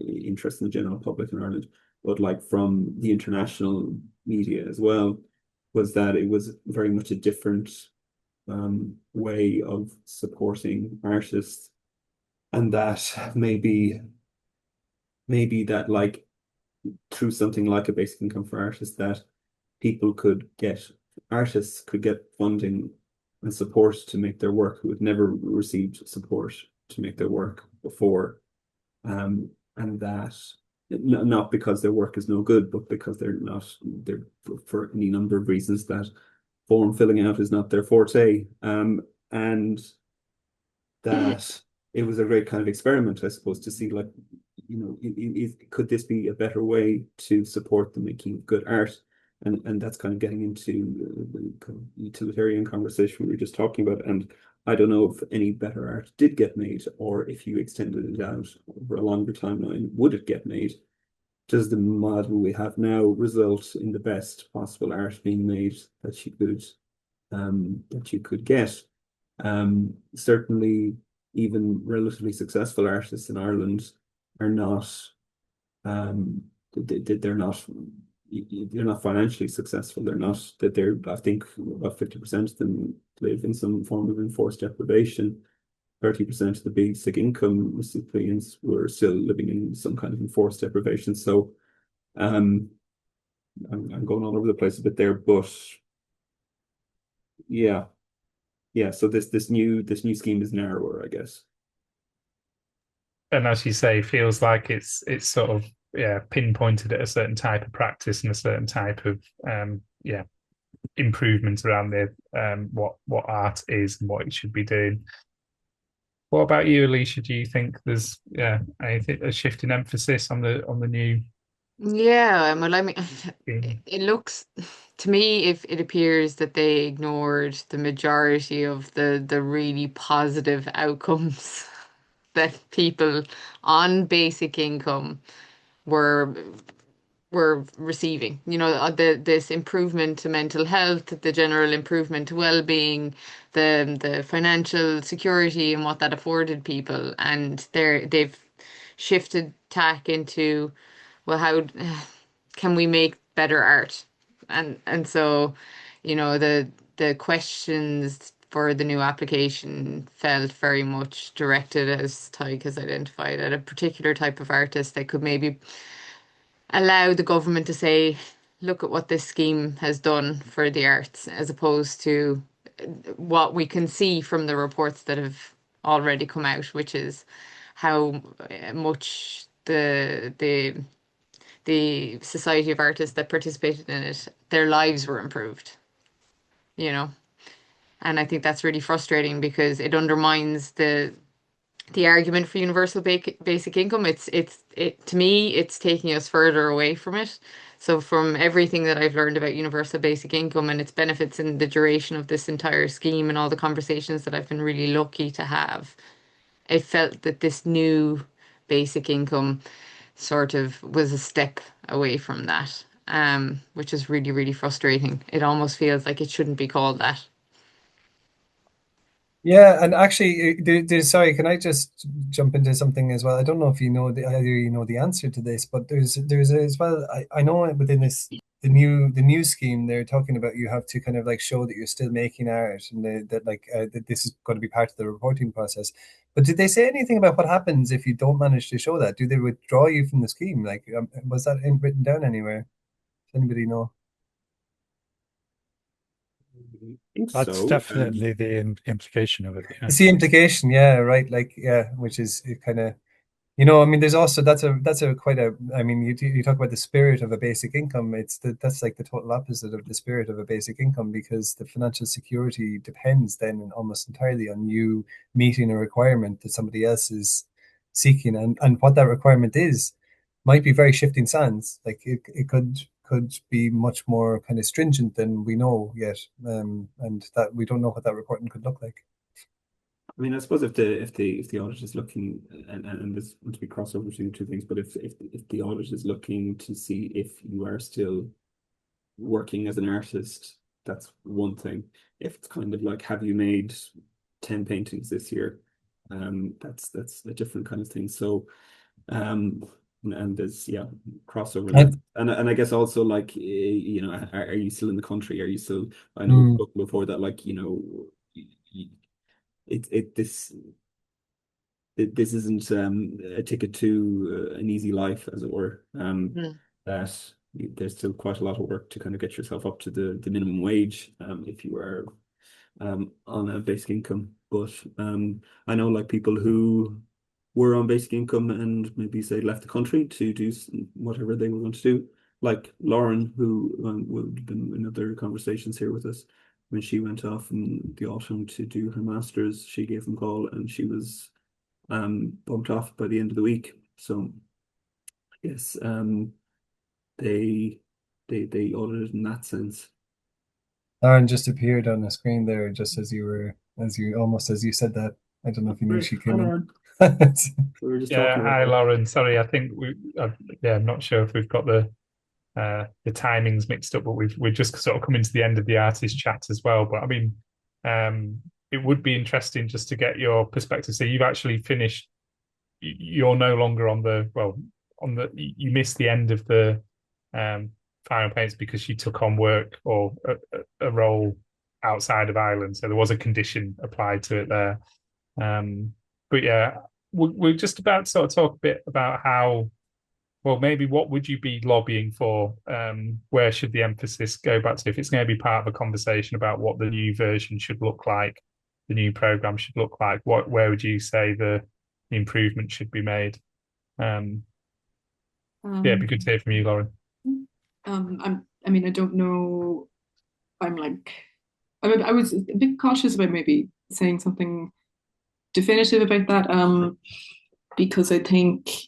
interest in the general public in Ireland, but like from the international media as well, was that it was very much a different way of supporting artists, and that maybe that like through something like a basic income for artists, that artists could get funding and support to make their work who had never received support to make their work before, and that not because their work is no good, but because they're for any number of reasons, that form filling out is not their forte, and that it was a great kind of experiment, I suppose, to see like, could this be a better way to support the making of good art? And that's kind of getting into the utilitarian conversation we were just talking about. And I don't know if any better art did get made, or if you extended it out over a longer timeline, would it get made? Does the model we have now result in the best possible art being made that you could get? Certainly, even relatively successful artists in Ireland are not they're not they're not financially successful. They're not that they're I think about 50% of them live in some form of enforced deprivation. 30% of the basic income recipients were still living in some kind of enforced deprivation. So um I'm going all over the place a bit there, but yeah, yeah. So this new scheme is narrower, I guess. And as you say, feels like it's sort of pinpointed at a certain type of practice and a certain type of improvement around the what art is and what it should be doing. What about you, Alicia? Do you think there's a shift in emphasis on the new Yeah, well, I mean, scheme? it looks to me if it appears that they ignored the majority of the really positive outcomes that people on basic income were were receiving. You know, this improvement to mental health, the general improvement to well-being, the financial security and what that afforded people, and they've shifted tack into, well, how can we make better art? And so, you know, the questions for the new application felt very much directed, as Tyke has identified, at a particular type of artist that could maybe allow the government to say, look at what this scheme has done for the arts, as opposed to what we can see from the reports that have already come out, which is how much the Society of Artists that participated in it, their lives were improved, you know. And I think that's really frustrating because it undermines the argument for universal basic income. It to me, it's taking us further away from it. So from everything that I've learned about universal basic income and its benefits in the duration of this entire scheme and all the conversations that I've been really lucky to have, it felt that this new basic income sort of was a step away from that, which is really, really frustrating. It almost feels like it shouldn't be called that. Yeah, and actually, sorry, can I just jump into something as well? I don't know if you know either you know the answer to this, but there's as well. I know within this the new scheme they're talking about you have to kind of like show that you're still making art and that like that this is going to be part of the reporting process. But did they say anything about what happens if you don't manage to show that? Do they withdraw you from the scheme? Like, was that written down anywhere? Does anybody know? I think That's so. definitely the implication of it. Yeah. It's the implication, yeah, right? Like, yeah, which is kind of. I mean, there's also that's a quite a. I mean, you talk about the spirit of a basic income. That's like the total opposite of the spirit of a basic income because the financial security depends then almost entirely on you meeting a requirement that somebody else is seeking, and what that requirement is might be very shifting sands. Like it could be much more kind of stringent than we know yet, and that we don't know what that reporting could look like. I mean, I suppose if the audit is looking and there's going to be crossover between the two things, but if the audit is looking to see if you are still working as an artist, that's one thing. If it's kind of like, have you made 10 paintings this year? That's a different kind of thing. So and there's crossover I, that and I guess also like are you still in the country? Are you still I know mm, before that like it it this this isn't a ticket to an easy life, as it were. Mm. That there's still quite a lot of work to kind of get yourself up to the minimum wage if you are on a basic income. But I know like people who were on basic income and maybe say left the country to do whatever they want to do. Like Lauren, who will have been in other conversations here with us, when she went off in the autumn to do her master's, she gave them a call and she was bumped off by the end of the week. So yes, they they audited in that sense. Aaron just appeared on the screen there, just as you said that. I don't know if you knew Great. she Hi, came in. Lauren. We were just Yeah, talking about hi that. Lauren. Sorry, I think I'm not sure if we've got the timings mixed up, but we're just sort of coming to the end of the artist chat as well. But I mean, it would be interesting just to get your perspective. So you've actually finished you're no longer on you missed the end of the final payments because you took on work or a role outside of Ireland. So there was a condition applied to it there. But yeah, we're just about to sort of talk a bit about how, well, maybe what would you be lobbying for? Where should the emphasis go back to? If it's going to be part of a conversation about what the new version should look like, the new program should look like, where would you say the improvement should be made? Yeah, it'd be good to hear from you, Lauren. I don't know. I was a bit cautious about maybe saying something definitive about that, because I think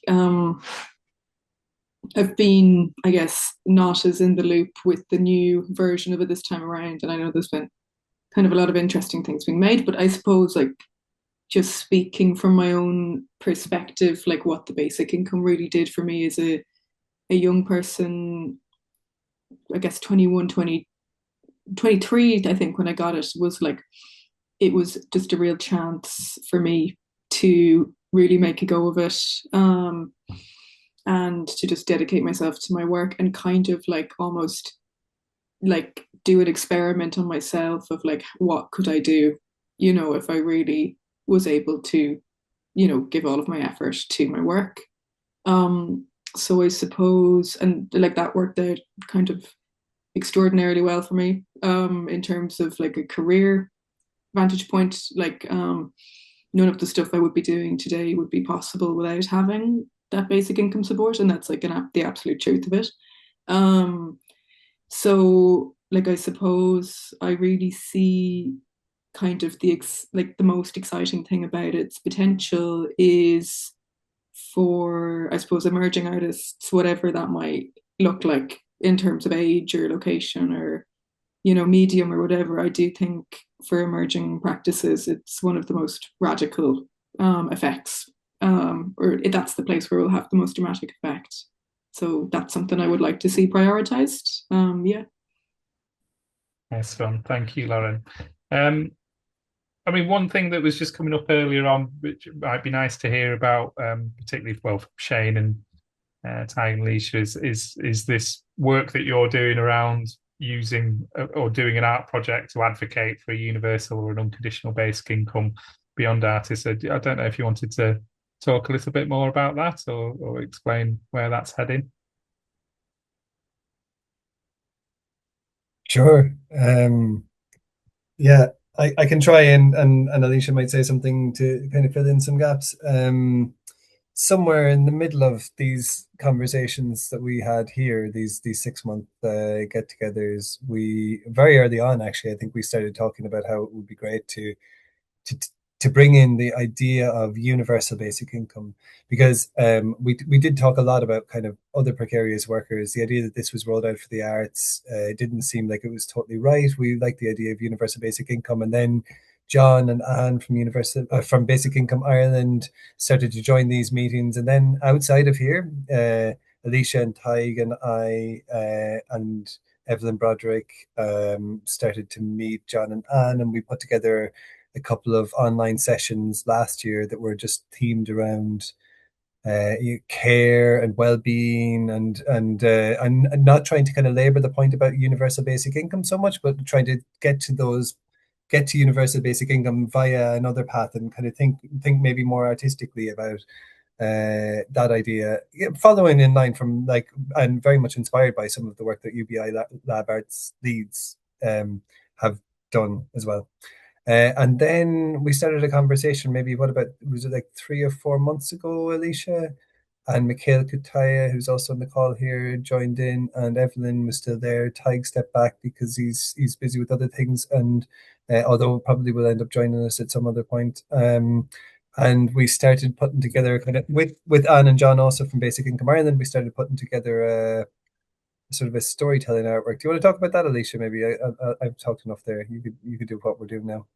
I've been, I guess, not as in the loop with the new version of it this time around, and I know there's been kind of a lot of interesting things being made, but I suppose like just speaking from my own perspective, like what the basic income really did for me as a young person, I guess 21, 20, 23, I think when I got it, was like, it was just a real chance for me to really make a go of it, and to just dedicate myself to my work and kind of like almost like do an experiment on myself of like, what could I do, if I really was able to, give all of my effort to my work. So I suppose, and like that worked out kind of extraordinarily well for me, in terms of like a career vantage point. Like, none of the stuff I would be doing today would be possible without having that basic income support, and that's like the absolute truth of it. So like I suppose I really see kind of the most exciting thing about its potential is for, I suppose, emerging artists, whatever that might look like in terms of age or location or, medium or whatever. I do think for emerging practices, it's one of the most radical effects, or that's the place where we'll have the most dramatic effect. So that's something I would like to see prioritized. Yeah. Nice one. Thank you, Lauren. One thing that was just coming up earlier on, which might be nice to hear about, particularly from Shane and Ty and Alicia, is this work that you're doing around using or doing an art project to advocate for a universal or an unconditional basic income beyond artists. I don't know if you wanted to talk a little bit more about that or explain where that's heading. Sure. Yeah, I can try and Alicia might say something to kind of fill in some gaps. Somewhere in the middle of these conversations that we had here, these 6 month get-togethers, we very early on, actually, I think we started talking about how it would be great to to bring in the idea of universal basic income, because we did talk a lot about kind of other precarious workers. The idea that this was rolled out for the arts didn't seem like it was totally right. We liked the idea of universal basic income, and then John and Anne from Basic Income Ireland started to join these meetings, and then outside of here, Alicia and Tig and I and Evelyn Broderick started to meet John and Anne, and we put together a couple of online sessions last year that were just themed around care and well-being, and not trying to kind of labor the point about universal basic income so much, but trying to get to universal basic income via another path, and kind of think maybe more artistically about that idea, following in line from and very much inspired by some of the work that UBI Lab Arts Leeds have done as well. And then we started a conversation, maybe was it like 3 or 4 months ago, Alicia? And Mikhail Kutaya, who's also on the call here, joined in, and Evelyn was still there. Tig stepped back because he's busy with other things, and although probably will end up joining us at some other point. And we started putting together kind of with Anne and John also from Basic Income Ireland. We started putting together sort of a storytelling artwork. Do you want to talk about that, Alicia? Maybe I've talked enough there. You could do what we're doing now.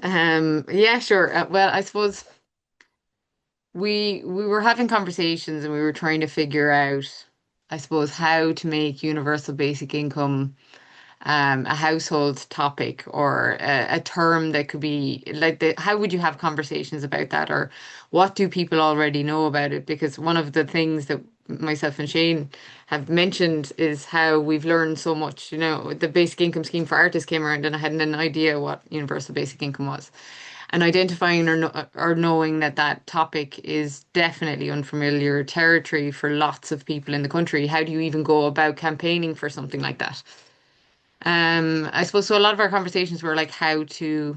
Yeah, sure. Well, I suppose we were having conversations and we were trying to figure out, I suppose, how to make universal basic income a household topic or a term that could be like how would you have conversations about that, or what do people already know about it? Because one of the things that myself and Shane have mentioned is how we've learned so much. You know, the basic income scheme for artists came around and I hadn't an idea what universal basic income was. And identifying or knowing that that topic is definitely unfamiliar territory for lots of people in the country. How do you even go about campaigning for something like that? I suppose so. A lot of our conversations were like how to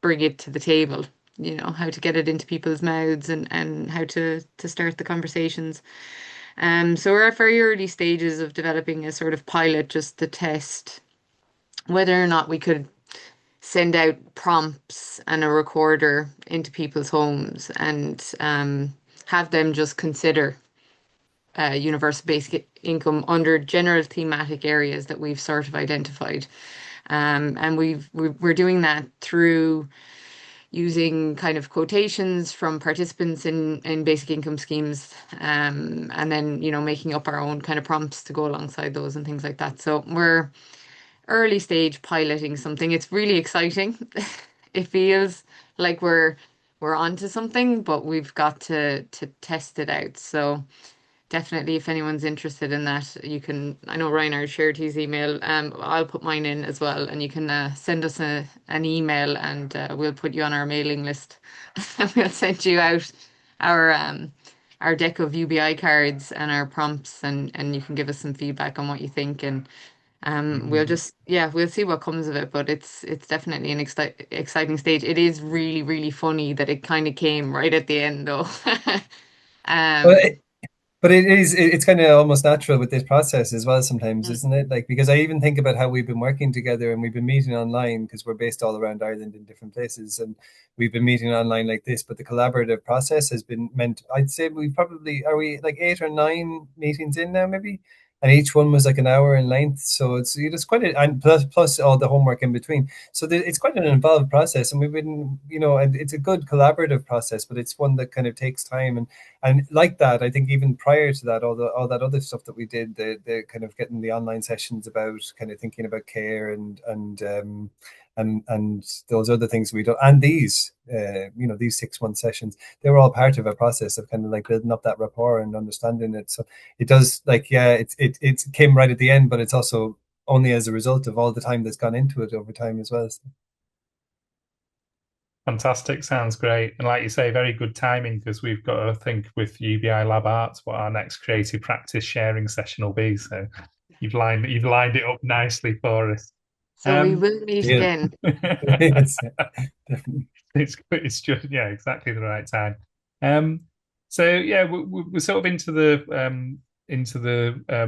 bring it to the table, you know, how to get it into people's mouths and how to start the conversations. So we're at very early stages of developing a sort of pilot just to test whether or not we could send out prompts and a recorder into people's homes and have them just consider universal basic income under general thematic areas that we've sort of identified. And we're doing that through using kind of quotations from participants in basic income schemes, and then, you know, making up our own kind of prompts to go alongside those and things like that. So we're early stage piloting something. It's really exciting. It feels like we're onto something, but we've got to test it out. So definitely, if anyone's interested in that, you can. I know Reinhard shared his email. I'll put mine in as well, and you can send us an email, and we'll put you on our mailing list. And we'll send you out our our deck of UBI cards and our prompts, and you can give us some feedback on what you think, and we'll just we'll see what comes of it. But it's definitely an exciting stage. It is really really funny that it kind of came right at the end though. Well, um, but it's kind of almost natural with this process as well sometimes, isn't it? Like, because I even think about how we've been working together and we've been meeting online because we're based all around Ireland in different places, and we've been meeting online like this, but the collaborative process has been meant, I'd say we probably, are we like 8 or 9 meetings in now maybe? And each one was like an hour in length. So it's quite and plus all the homework in between. So it's quite an involved process, and we've been, you know, and it's a good collaborative process, but it's one that kind of takes time. And like that, I think even prior to that, all that other stuff that we did, the kind of getting the online sessions about kind of thinking about care and those other things we do, and these you know, these 6 month sessions, they were all part of a process of kind of like building up that rapport and understanding it. So it does, like, yeah, it came right at the end, but it's also only as a result of all the time that's gone into it over time as well. So. Fantastic, sounds great. And like you say, very good timing, because we've got to think with UBI Lab Arts what our next creative practice sharing session will be. So you've lined it up nicely for us. so we will meet Yeah. again. Yes, definitely. It's just exactly the right time. So yeah, we're sort of into the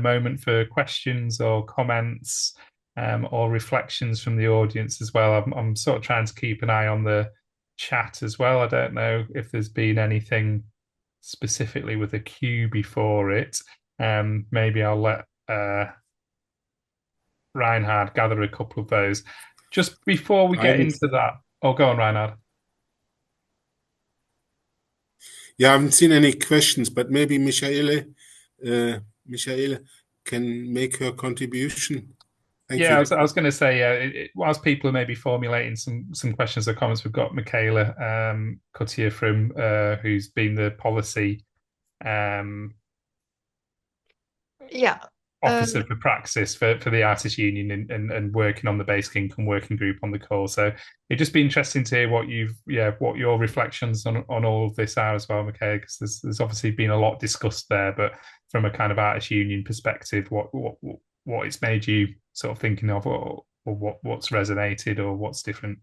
moment for questions or comments, or reflections from the audience as well. I'm sort of trying to keep an eye on the chat as well. I don't know if there's been anything specifically with a Q before it. Maybe I'll let Reinhard gather a couple of those. Just before we get into that, oh, go on, Reinhard. Yeah, I haven't seen any questions, but maybe Michaela can make her contribution. Thank you. I was going to say, whilst people are maybe formulating some questions or comments, we've got Michaela Cuttier from who's been the policy officer for Praxis for the Artists Union and working on the basic income working group on the call. So it'd just be interesting to hear what your reflections on all of this are as well, Michaela, because there's obviously been a lot discussed there, but from a kind of Artists Union perspective, what it's made you sort of thinking of, or what's resonated, or what's different.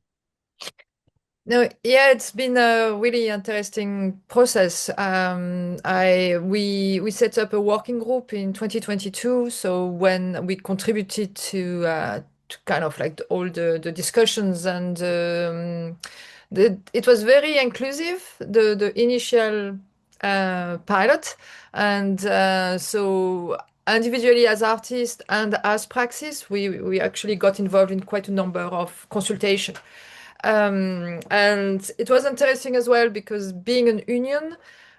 No, yeah, it's been a really interesting process. We set up a working group in 2022. So when we contributed to kind of like all the discussions, and it was very inclusive, the initial pilot, and so individually as artists and as Praxis, we actually got involved in quite a number of consultations. And it was interesting as well because being an union,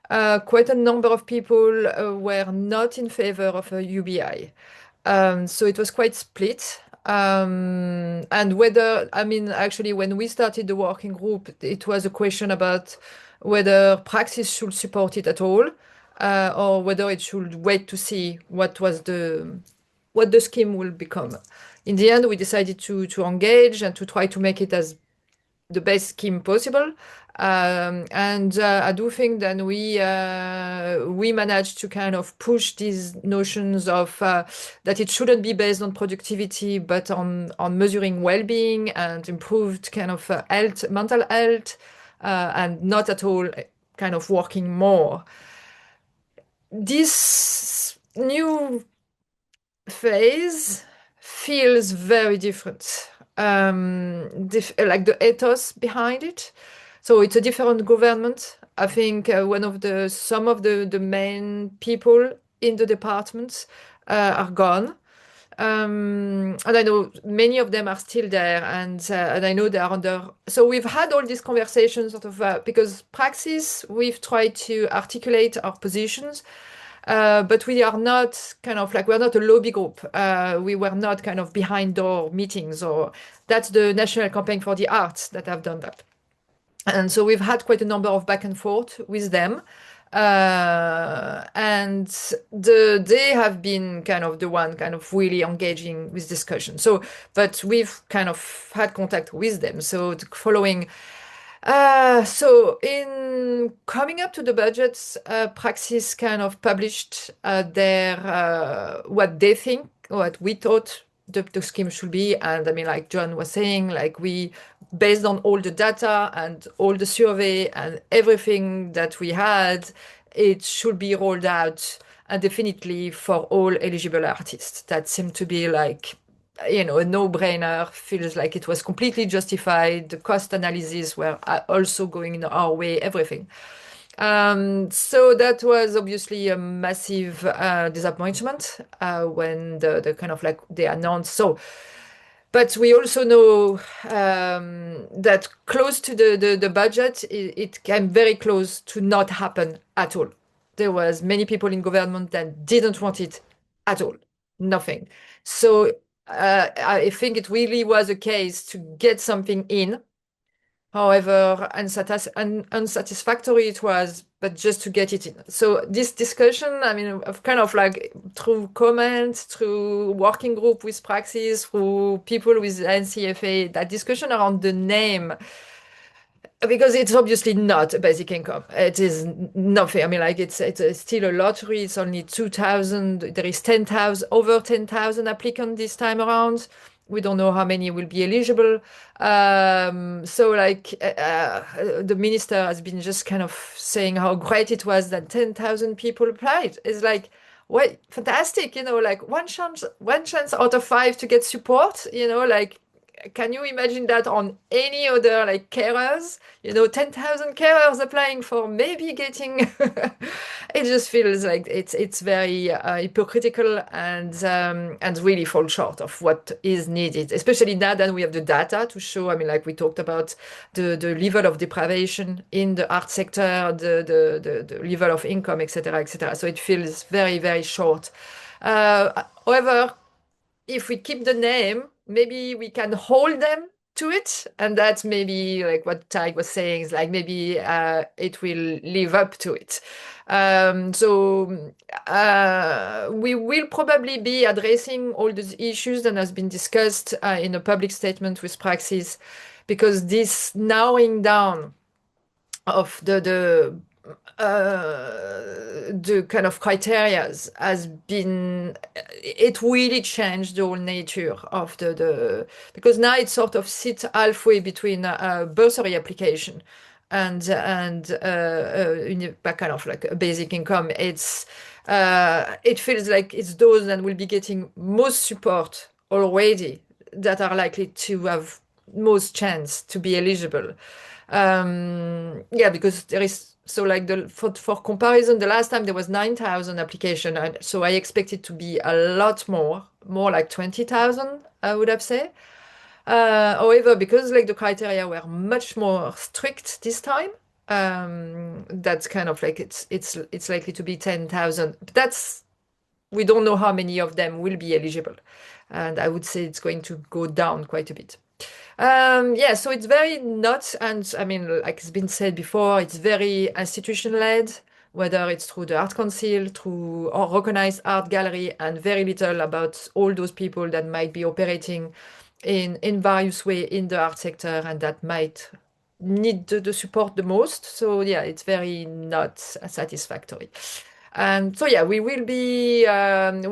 quite a number of people were not in favor of a UBI. So it was quite split. And whether, I mean, actually, when we started the working group, it was a question about whether Praxis should support it at all, or whether it should wait to see what the scheme will become. In the end, we decided to engage and to try to make it as the best scheme possible. And I do think that we managed to kind of push these notions of that it shouldn't be based on productivity, but on measuring well-being and improved kind of health, mental health, and not at all kind of working more. This new phase feels very different. Like the ethos behind it. So it's a different government. I think some of the main people in the departments are gone. And I know many of them are still there, and I know they are under. So we've had all these conversations, sort of, because Praxis, we've tried to articulate our positions, but we are not kind of like, we're not a lobby group. We were not kind of behind door meetings, or that's the National Campaign for the Arts that have done that. And so we've had quite a number of back and forth with them. And they have been kind of the one kind of really engaging with discussion. So, but we've kind of had contact with them. So the following, so in coming up to the budgets, Praxis kind of published their what they think, what we thought the scheme should be. And I mean, like John was saying, like we, based on all the data and all the survey and everything that we had, it should be rolled out and definitely for all eligible artists. That seemed to be like, a no-brainer. Feels like it was completely justified. The cost analysis were also going our way, everything. So that was obviously a massive disappointment when the kind of like they announced. So, but we also know that close to the budget, it came very close to not happen at all. There was many people in government that didn't want it at all, nothing. So I think it really was a case to get something in. However, unsatisfactory it was, but just to get it in. So this discussion, I mean, of kind of like through comments, through working group with Praxis, through people with NCFA, that discussion around the name, because it's obviously not a basic income. It is nothing. I mean, like it's still a lottery. It's only 2,000. There is 10,000, over 10,000 applicants this time around. We don't know how many will be eligible. So like the minister has been just kind of saying how great it was that 10,000 people applied. It's like, wait, fantastic, like one chance out of 5 to get support, like, can you imagine that on any other like carers? 10,000 carers applying for maybe getting. It just feels like it's very hypocritical and really fall short of what is needed, especially now that we have the data to show. I mean, like we talked about the level of deprivation in the art sector, the level of income, etc., etc. So it feels very, very short. However, if we keep the name, maybe we can hold them to it, and that's maybe like what Ty was saying, is like maybe it will live up to it. So we will probably be addressing all the issues that has been discussed in a public statement with Praxis, because this narrowing down of the kind of criterias has been, it really changed the whole nature of because now it sort of sits halfway between a bursary application and kind of like a basic income. It feels like it's those that will be getting most support already that are likely to have most chance to be eligible. Because there is, so like for comparison, the last time there was 9,000 application, so I expect it to be a lot more like 20,000, I would have said. However, because like the criteria were much more strict this time, that's kind of like it's likely to be 10,000. But that's we don't know how many of them will be eligible. And I would say it's going to go down quite a bit. Yeah, so it's very not, and I mean, like it's been said before, it's very institution-led, whether it's through the Art Council, through or recognized art gallery, and very little about all those people that might be operating in various way in the art sector and that might need the support the most. So yeah, it's very not satisfactory. And so yeah, we will be, we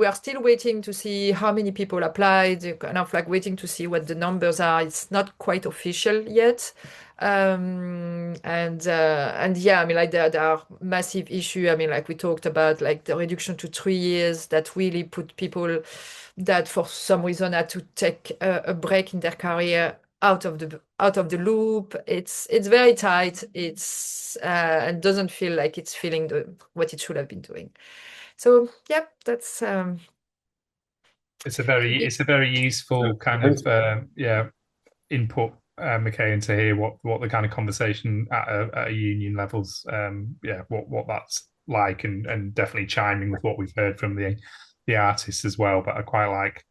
are still waiting to see how many people applied, kind of like waiting to see what the numbers are. It's not quite official yet. And yeah, I mean, like there are massive issue. I mean, like we talked about, like the reduction to 3 years that really put people that for some reason had to take a break in their career out of the loop. It's very tight. It's and doesn't feel like it's feeling what it should have been doing. So yeah, that's it's a very useful kind of input, McKay, to hear what the kind of conversation at a union levels, what that's like, and definitely chiming with what we've heard from the artists as well. But I quite like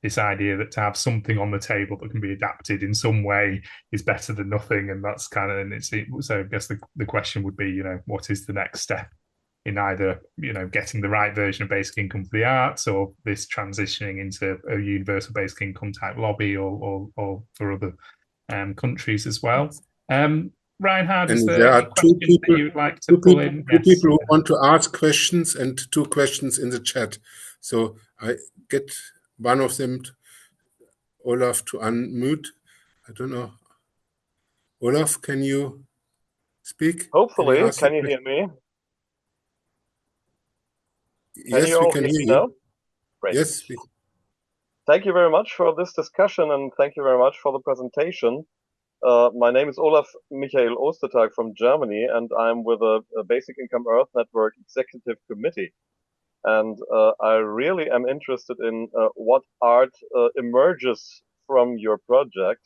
this idea that to have something on the table that can be adapted in some way is better than nothing, and that's kind of, and it's so I guess the question would be, what is the next step in either getting the right version of basic income for the arts, or this transitioning into a universal basic income type lobby, or for other countries as well. Reinhard, is there any questions that you would like to pull in? Two people who want to ask questions and 2 questions in the chat. So I get one of them, Olaf, to unmute. I don't know. Olaf, can you speak? Hopefully, can you hear me? Yes, we can hear you now? Great. Yes. Thank you very much for this discussion, and thank you very much for the presentation. My name is Olaf Michael Ostertag from Germany, and I'm with a Basic Income Earth Network Executive Committee. And I really am interested in what art emerges from your project,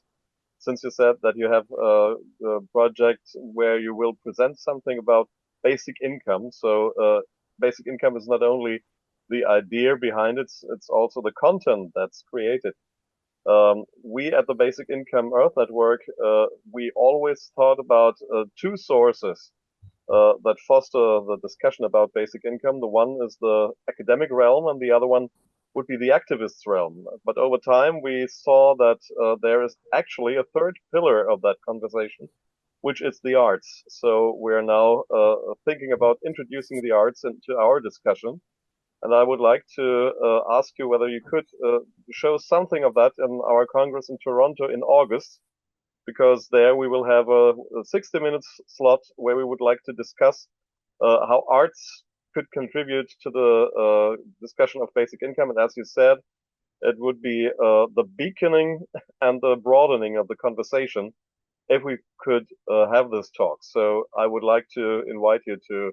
since you said that you have a project where you will present something about basic income. So basic income is not only the idea behind it, it's also the content that's created. We at the Basic Income Earth Network, we always thought about 2 sources that foster the discussion about basic income. The one is the academic realm, and the other one would be the activist realm. But over time, we saw that there is actually a 3rd pillar of that conversation, which is the arts. So we're now thinking about introducing the arts into our discussion. And I would like to ask you whether you could show something of that in our Congress in Toronto in August, because there we will have a 60 minutes slot where we would like to discuss how arts could contribute to the discussion of basic income. And as you said, it would be the beaconing and the broadening of the conversation if we could have this talk. So I would like to invite you to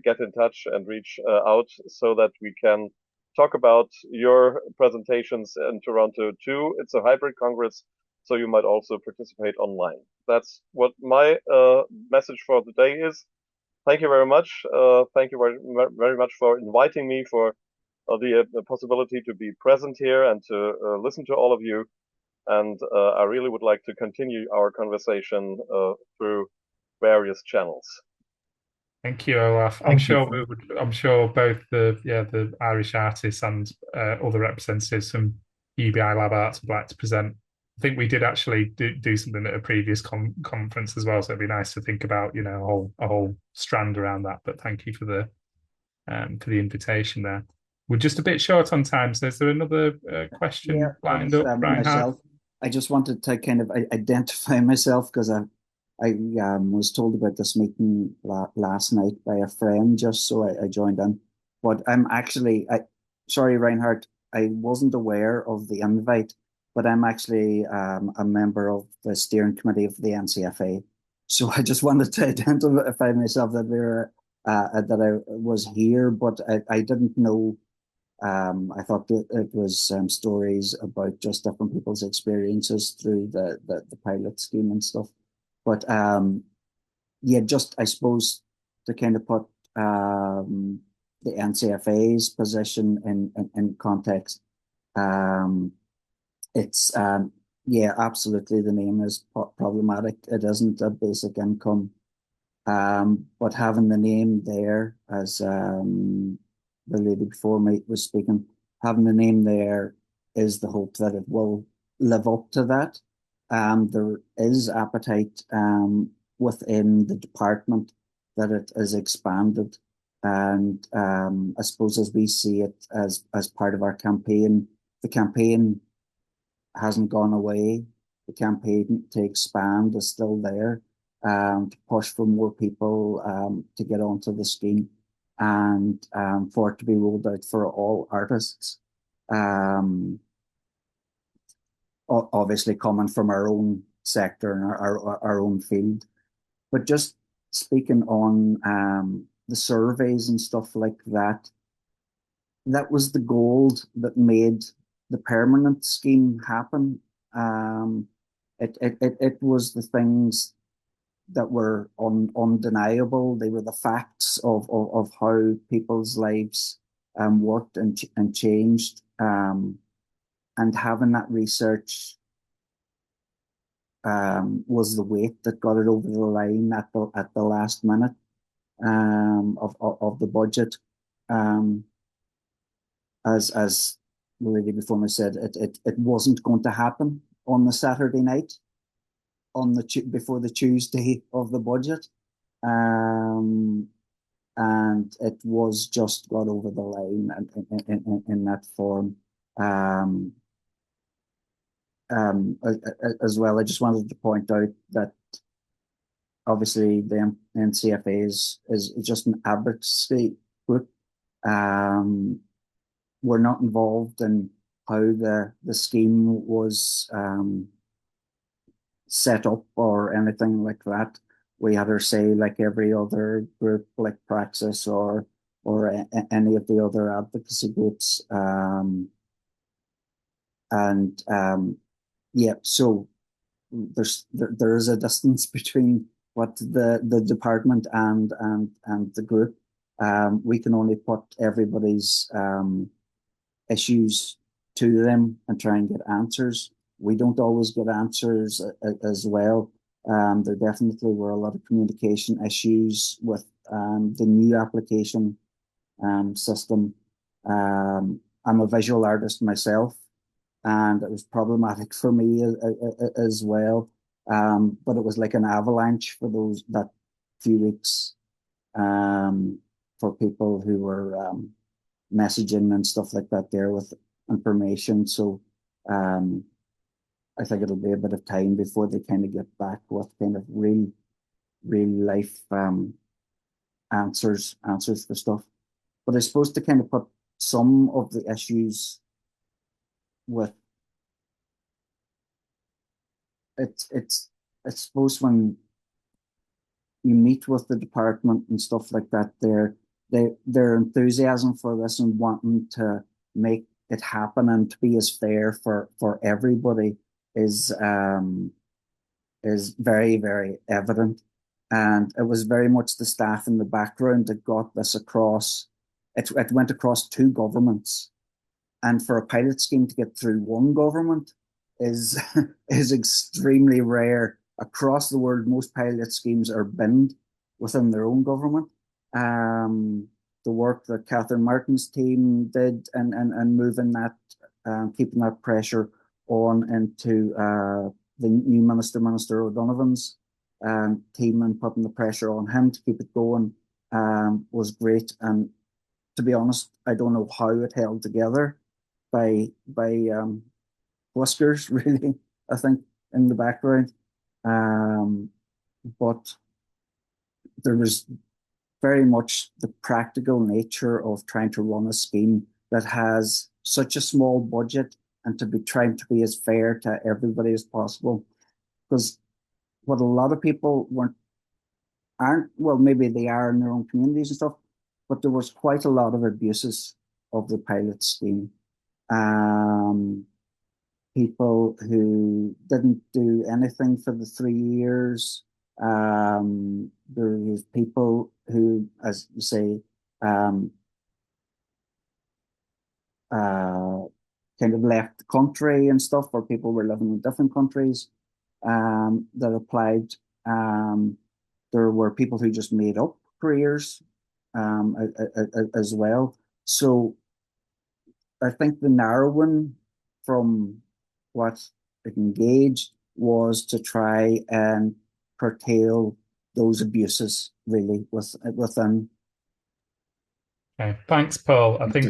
get in touch and reach out so that we can talk about your presentations in Toronto too. It's a hybrid Congress, so you might also participate online. That's what my message for the day is. Thank you very much. Thank you very much for inviting me, for the possibility to be present here and to listen to all of you. And I really would like to continue our conversation through various channels. Thank you, Olaf. I'm sure both the Irish artists and other representatives from UBI Lab Arts would like to present. I think we did actually do something at a previous conference as well, so it'd be nice to think about a whole strand around that. But thank you for the invitation there. We're just a bit short on time, so is there another question lined up, Reinhard? I just wanted to kind of identify myself, because I was told about this meeting last night by a friend, just so I joined in. But I'm actually, sorry, Reinhard, I wasn't aware of the invite, but I'm actually a member of the steering committee of the NCFA. So I just wanted to identify myself that that I was here, but I didn't know. I thought that it was stories about just different people's experiences through the pilot scheme and stuff. But just I suppose to kind of put the NCFA's position in context. It's yeah, absolutely. The name is problematic. It isn't a basic income, but having the name there, as the lady before me was speaking, having the name there is the hope that it will live up to that. There is appetite within the department that it is expanded, and I suppose as we see it as part of our campaign, the campaign hasn't gone away. The campaign to expand is still there, to push for more people to get onto the scheme, and for it to be rolled out for all artists. Obviously coming from our own sector and our own field. But just speaking on the surveys and stuff like that, that was the gold that made the permanent scheme happen. It was the things that were undeniable. They were the facts of how people's lives worked and changed. And having that research was the weight that got it over the line at the last minute of the budget. As the lady before me said, it wasn't going to happen on the Saturday night, before the Tuesday of the budget, and it was just got over the line in that form. As well, I just wanted to point out that obviously the NCFA is just an advocacy group. We're not involved in how the scheme was set up or anything like that. We had our say like every other group, like Praxis or any of the other advocacy groups. Yeah, so there is a distance between what the department and the group. We can only put everybody's issues to them and try and get answers. We don't always get answers as well. There definitely were a lot of communication issues with the new application system. I'm a visual artist myself, and it was problematic for me as well. But it was like an avalanche for that few weeks for people who were messaging and stuff like that there with information. So I think it'll be a bit of time before they kind of get back with kind of real life answers for stuff. But I suppose to kind of put some of the issues with I suppose when you meet with the department and stuff like that, their enthusiasm for this and wanting to make it happen and to be as fair for everybody is very, very evident. And it was very much the staff in the background that got this across. It went across two governments. And for a pilot scheme to get through one government is is extremely rare. Across the world, most pilot schemes are binned within their own government. The work that Catherine Martin's team did and moving that, keeping that pressure on into the new Minister O'Donovan's team and putting the pressure on him to keep it going was great. And to be honest, I don't know how it held together by whiskers, really, I think, in the background. But there was very much the practical nature of trying to run a scheme that has such a small budget and to be trying to be as fair to everybody as possible. Because what a lot of people aren't, well, maybe they are in their own communities and stuff, but there was quite a lot of abuses of the pilot scheme. People who didn't do anything for the 3 years. There was people who, as you say, kind of left the country and stuff, where people were living in different countries that applied. There were people who just made up careers as well. So I think the narrowing from what it engaged was to try and curtail those abuses really within. Okay, thanks, Paul. I think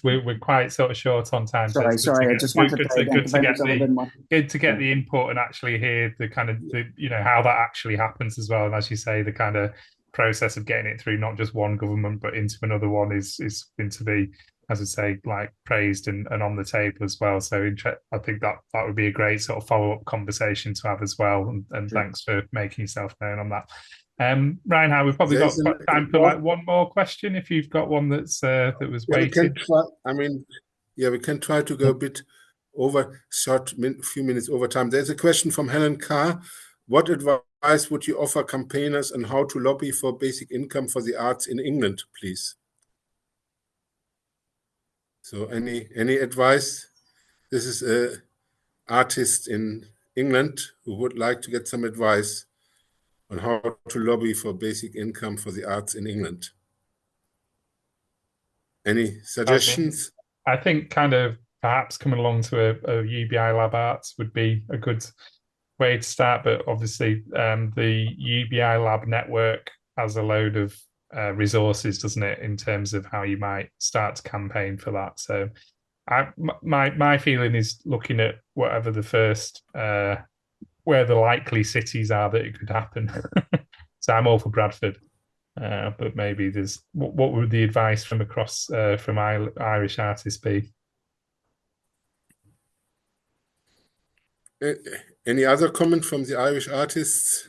we're quite sort of short on time, so it's Sorry, I just wanted to identify myself a bit more. Good to get the input and actually hear the kind of how that actually happens as well. And as you say, the kind of process of getting it through not just one government but into another one is going to be, as I say, like praised and on the table as well. So I think that would be a great sort of follow-up conversation to have as well. And thanks for making yourself known on that. Reinhard, we've probably got time for like one more question if you've got one that was waiting. We can try, we can try to go a bit over, few minutes over time. There's a question from Helen Carr. What advice would you offer campaigners on how to lobby for basic income for the arts in England, please? So any advice? This is an artist in England who would like to get some advice on how to lobby for basic income for the arts in England. Any suggestions? I think kind of perhaps coming along to a UBI Lab Arts would be a good way to start, but obviously the UBI Lab network has a load of resources, doesn't it, in terms of how you might start to campaign for that. So my feeling is looking at whatever the first where the likely cities are that it could happen. So I'm all for Bradford, but maybe there's what would the advice from across from Irish artists be? Any other comment from the Irish artists?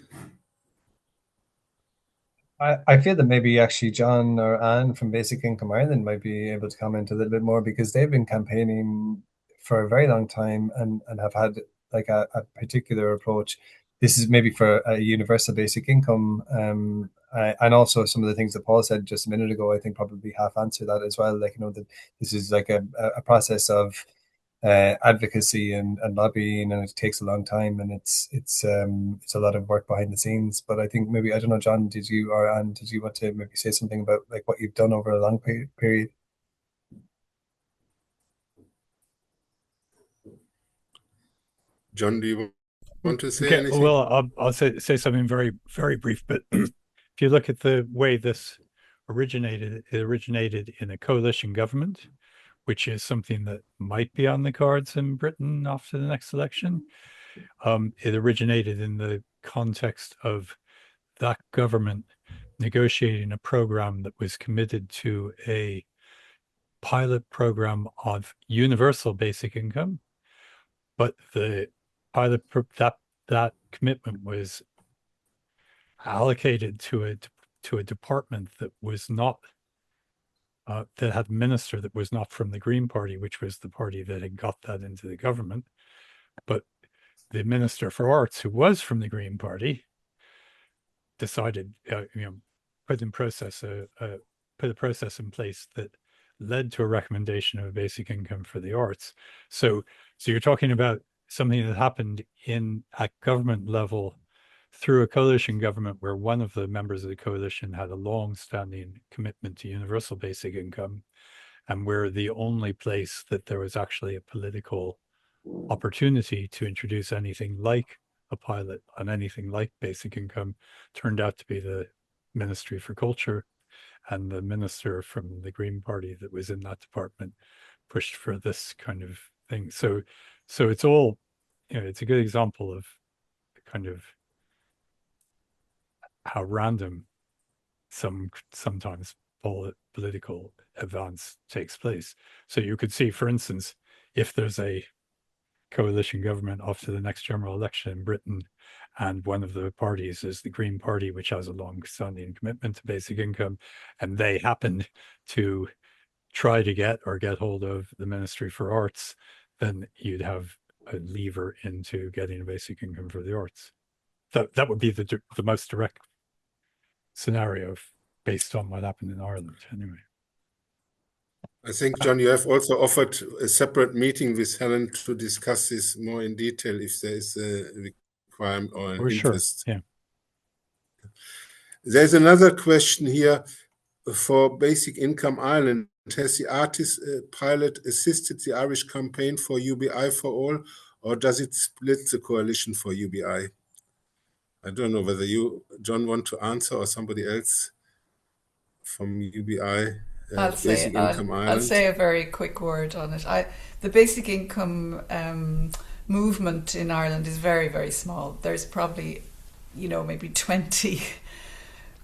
I feel that maybe actually John or Anne from Basic Income Ireland might be able to comment a little bit more, because they've been campaigning for a very long time and have had like a particular approach. This is maybe for a universal basic income, and also some of the things that Paul said just a minute ago, I think probably half answer that as well. Like, that this is like a process of advocacy and lobbying, and it takes a long time, and it's a lot of work behind the scenes. But I think maybe, I don't know, John, did you want to maybe say something about like what you've done over a long period? John, do you want to say anything? Well, I'll say something very, very brief. But if you look at the way this originated, it originated in a coalition government, which is something that might be on the cards in Britain after the next election. It originated in the context of that government negotiating a program that was committed to a pilot program of universal basic income, but the pilot that commitment was allocated to a department that was not that had a minister that was not from the Green Party, which was the party that had got that into the government, but the Minister for Arts, who was from the Green Party, decided, put a process in place that led to a recommendation of a basic income for the arts. So you're talking about something that happened at government level through a coalition government, where one of the members of the coalition had a long-standing commitment to universal basic income, and where the only place that there was actually a political opportunity to introduce anything like a pilot on anything like basic income turned out to be the Ministry for Culture, and the minister from the Green Party that was in that department pushed for this kind of thing. So it's all, it's a good example of kind of how random sometimes political advance takes place. So you could see, for instance, if there's a coalition government after the next general election in Britain, and one of the parties is the Green Party, which has a long-standing commitment to basic income, and they happen to try to get hold of the Ministry for Arts, then you'd have a lever into getting a basic income for the arts. That would be the most direct scenario based on what happened in Ireland, anyway. I think, John, you have also offered a separate meeting with Helen to discuss this more in detail if there is a requirement or an For sure. interest. Yeah. There's another question here for Basic Income Ireland. Has the artist pilot assisted the Irish campaign for UBI for all, or does it split the coalition for UBI? I don't know whether you, John, want to answer or somebody else from UBI, Basic Income I'll Ireland. say a very quick word on it. The basic income movement in Ireland is very, very small. There's probably, maybe 20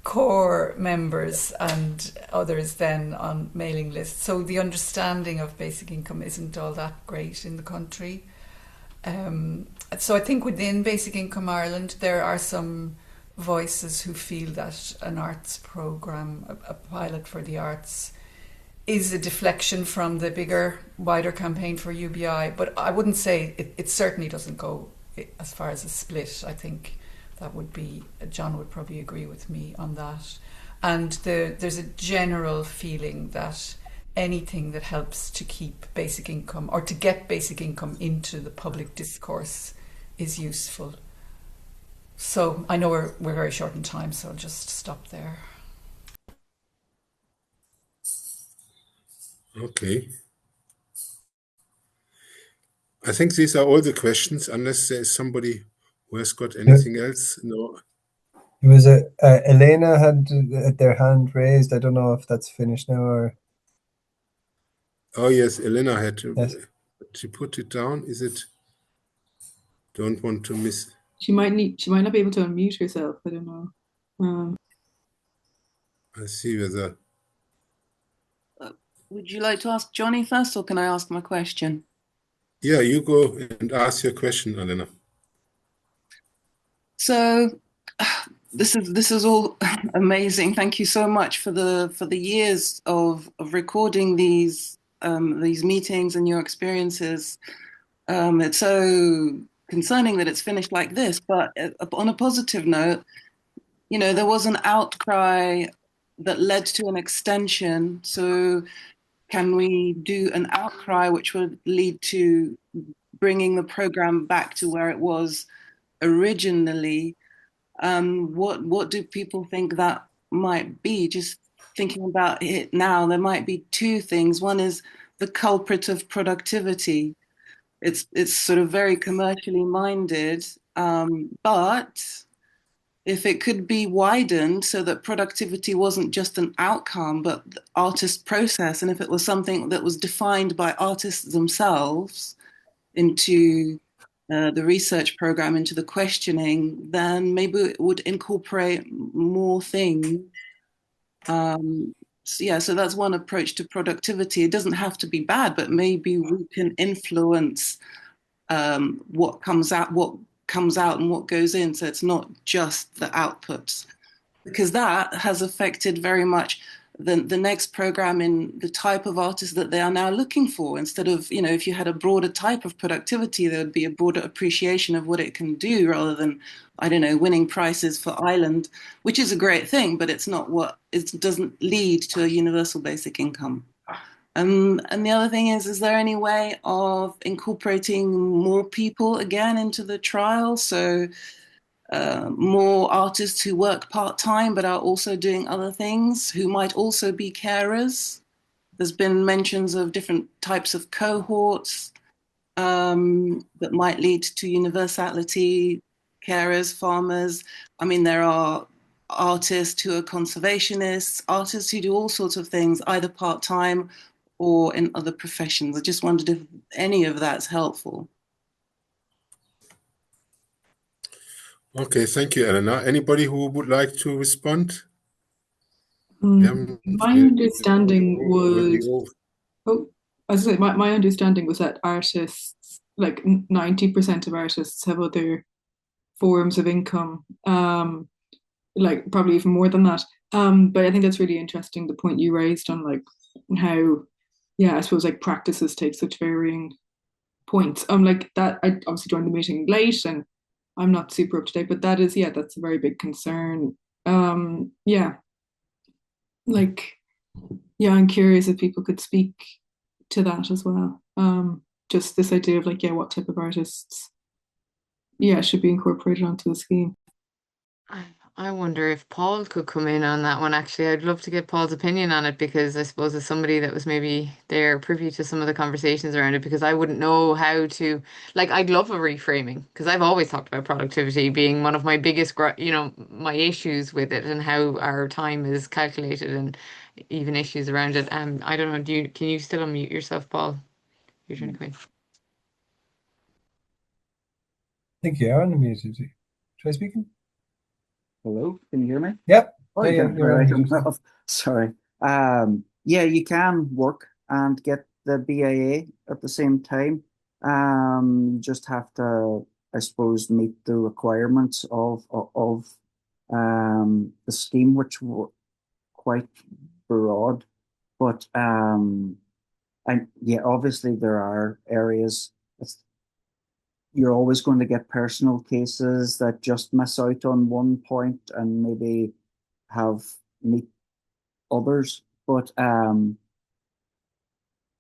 core members and others then on mailing lists. So the understanding of basic income isn't all that great in the country. So I think within Basic Income Ireland, there are some voices who feel that an arts programme, a pilot for the arts, is a deflection from the bigger, wider campaign for UBI. But I wouldn't say it certainly doesn't go as far as a split. I think that would be, John would probably agree with me on that. And there's a general feeling that anything that helps to keep basic income or to get basic income into the public discourse is useful. So I know we're very short in time, so I'll just stop there. Okay. I think these are all the questions, unless there is somebody who has got anything else. No. It was Elena had their hand raised. I don't know if that's finished now or. Oh yes, Elena had to. Yes. She put it down. Is it? Don't want to miss. She might not be able to unmute herself. I don't know. I see whether. Would you like to ask Johnny first, or can I ask my question? Yeah, you go and ask your question, Elena. So, this is all amazing. Thank you so much for the years of recording these meetings and your experiences. It's so concerning that it's finished like this, but on a positive note, there was an outcry that led to an extension. So can we do an outcry which would lead to bringing the program back to where it was originally? What do people think that might be? Just thinking about it now, there might be two things. One is the culprit of productivity. It's sort of very commercially minded, but if it could be widened so that productivity wasn't just an outcome, but the artist process, and if it was something that was defined by artists themselves into the research program, into the questioning, then maybe it would incorporate more things. So that's one approach to productivity. It doesn't have to be bad, but maybe we can influence what comes out and what goes in. So it's not just the outputs, because that has affected very much the next program in the type of artists that they are now looking for. Instead of, if you had a broader type of productivity, there would be a broader appreciation of what it can do, rather than, I don't know, winning prizes for Ireland, which is a great thing, but it's not it doesn't lead to a universal basic income. And the other thing is there any way of incorporating more people again into the trial? So more artists who work part-time but are also doing other things, who might also be carers. There's been mentions of different types of cohorts that might lead to universality, carers, farmers. I mean, there are artists who are conservationists, artists who do all sorts of things, either part-time or in other professions. I just wondered if any of that's helpful. Okay, thank you, Elena. Anybody who would like to respond? My understanding was, my understanding was that artists, like 90% of artists, have other forms of income, like probably even more than that. But I think that's really interesting, the point you raised on like how, I suppose like practices take such varying points. Like that, I obviously joined the meeting late and I'm not super up to date, but that is, that's a very big concern. Like, yeah, I'm curious if people could speak to that as well. Just this idea of like, yeah, what type of artists, yeah, should be incorporated onto the scheme. I wonder if Paul could come in on that one. Actually, I'd love to get Paul's opinion on it because I suppose as somebody that was maybe there privy to some of the conversations around it, because I wouldn't know how to, like, I'd love a reframing because I've always talked about productivity being one of my biggest, my issues with it and how our time is calculated and even issues around it. I don't know. Can you still unmute yourself, Paul? You're trying to come in. I think you are unmuted. Try speaking. Hello, can you hear me? Yep. Oh, Yeah, you yeah, can. you're Right, I unmuted. don't know. Sorry. Yeah, you can work and get the BAA at the same time. You just have to, I suppose, meet the requirements of the scheme, which were quite broad. But and yeah, obviously there are areas. You're always going to get personal cases that just miss out on one point and maybe have meet others. But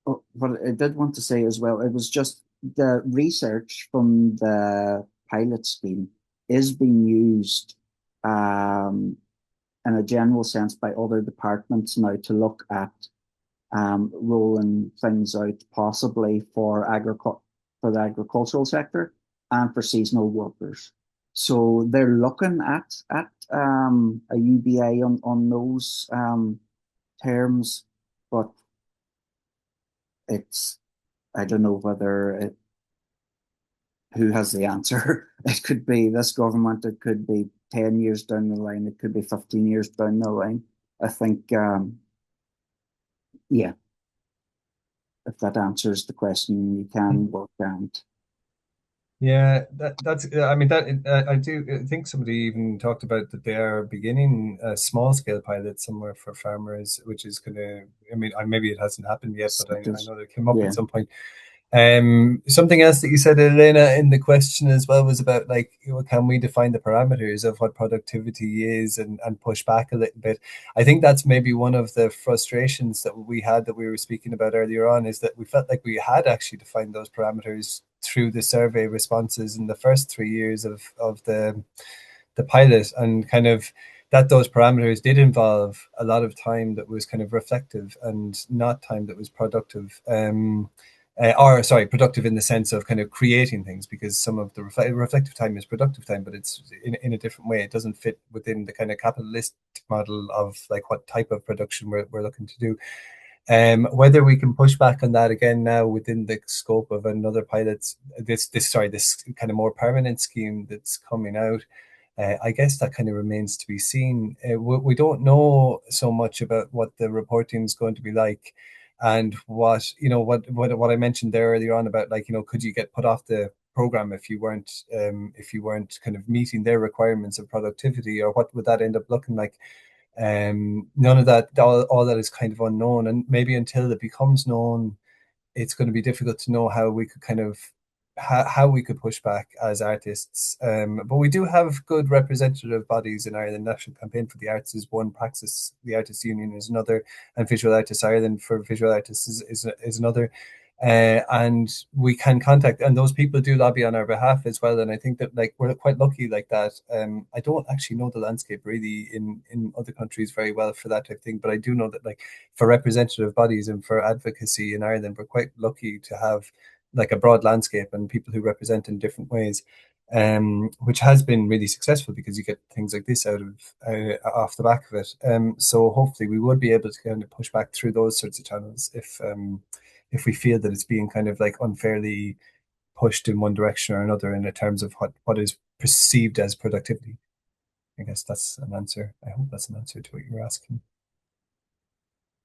what I did want to say as well, it was just the research from the pilot scheme is being used in a general sense by other departments now to look at rolling things out possibly for for the agricultural sector and for seasonal workers. So they're looking at a UBA on those terms, but it's I don't know whether who has the answer. It could be this government, it could be 10 years down the line, it could be 15 years down the line. I think yeah, if that answers the question, you can work and Yeah, that's. I mean, I do think somebody even talked about that they are beginning a small scale pilot somewhere for farmers, which is going to. I mean, maybe it hasn't happened yet, but I know they came up yeah. at some point. Something else that you said, Elena, in the question as well was about like, can we define the parameters of what productivity is and push back a little bit? I think that's maybe one of the frustrations that we had that we were speaking about earlier on, is that we felt like we had actually defined those parameters through the survey responses in the first 3 years of the pilot, and kind of that those parameters did involve a lot of time that was kind of reflective and not time that was productive. Or sorry, productive in the sense of kind of creating things, because some of the reflective time is productive time, but it's in a different way. It doesn't fit within the kind of capitalist model of like what type of production we're looking to do. Whether we can push back on that again now within the scope of another pilot's this kind of more permanent scheme that's coming out, I guess that kind of remains to be seen. We don't know so much about what the reporting is going to be like, and what I mentioned there earlier on about, like, could you get put off the program if you weren't kind of meeting their requirements of productivity, or what would that end up looking like? None of that, all that is kind of unknown, and maybe until it becomes known, it's going to be difficult to know how we could kind of how we could push back as artists. But we do have good representative bodies in Ireland. National Campaign for the Arts is one, Praxis, the Artists Union is another, and Visual Artists Ireland for visual artists is another. And we can contact, and those people do lobby on our behalf as well. And I think that, like, we're quite lucky like that. I don't actually know the landscape really in other countries very well for that type of thing, but I do know that, like, for representative bodies and for advocacy in Ireland, we're quite lucky to have like a broad landscape and people who represent in different ways, which has been really successful because you get things like this out of off the back of it. So hopefully we would be able to kind of push back through those sorts of channels if we feel that it's being kind of like unfairly pushed in one direction or another in terms of what is perceived as productivity. I guess that's an answer. I hope that's an answer to what you were asking.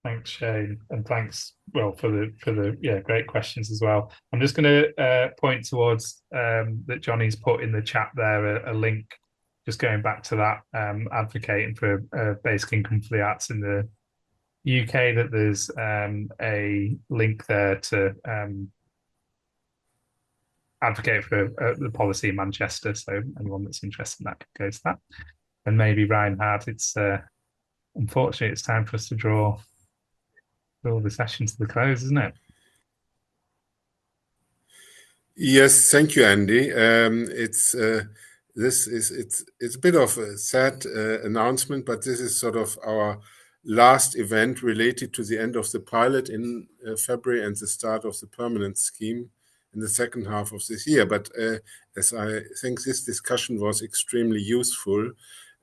Thanks, Shane, and thanks, well, for the great questions as well. I'm just going to point towards that Johnny's put in the chat there a link, just going back to that, advocating for basic income for the arts in the UK, that there's a link there to advocate for the policy in Manchester. So anyone that's interested in that can go to that. And maybe Reinhard, it's unfortunately it's time for us to draw draw the session to the close, isn't it? Yes, thank you, Andy. It's a bit of a sad announcement, but this is sort of our last event related to the end of the pilot in February and the start of the permanent scheme in the second half of this year. But as I think this discussion was extremely useful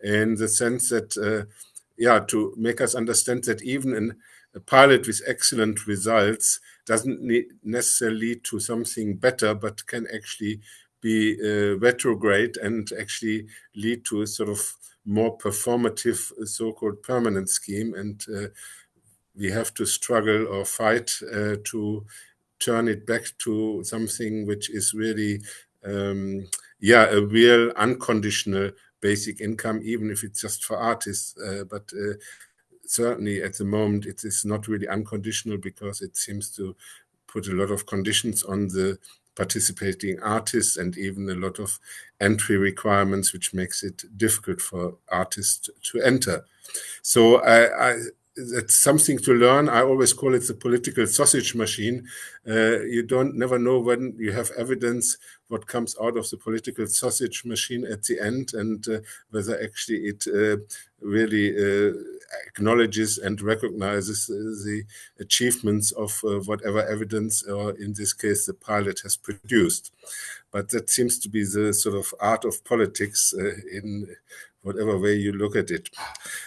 in the sense that, to make us understand that even in a pilot with excellent results doesn't necessarily lead to something better, but can actually be retrograde and actually lead to a sort of more performative so-called permanent scheme. And we have to struggle or fight to turn it back to something which is really, a real unconditional basic income, even if it's just for artists. But certainly at the moment, it is not really unconditional because it seems to put a lot of conditions on the participating artists and even a lot of entry requirements, which makes it difficult for artists to enter. So that's something to learn. I always call it the political sausage machine. You never know when you have evidence what comes out of the political sausage machine at the end, and whether actually it really acknowledges and recognizes the achievements of whatever evidence, or in this case, the pilot has produced. But that seems to be the sort of art of politics in whatever way you look at it.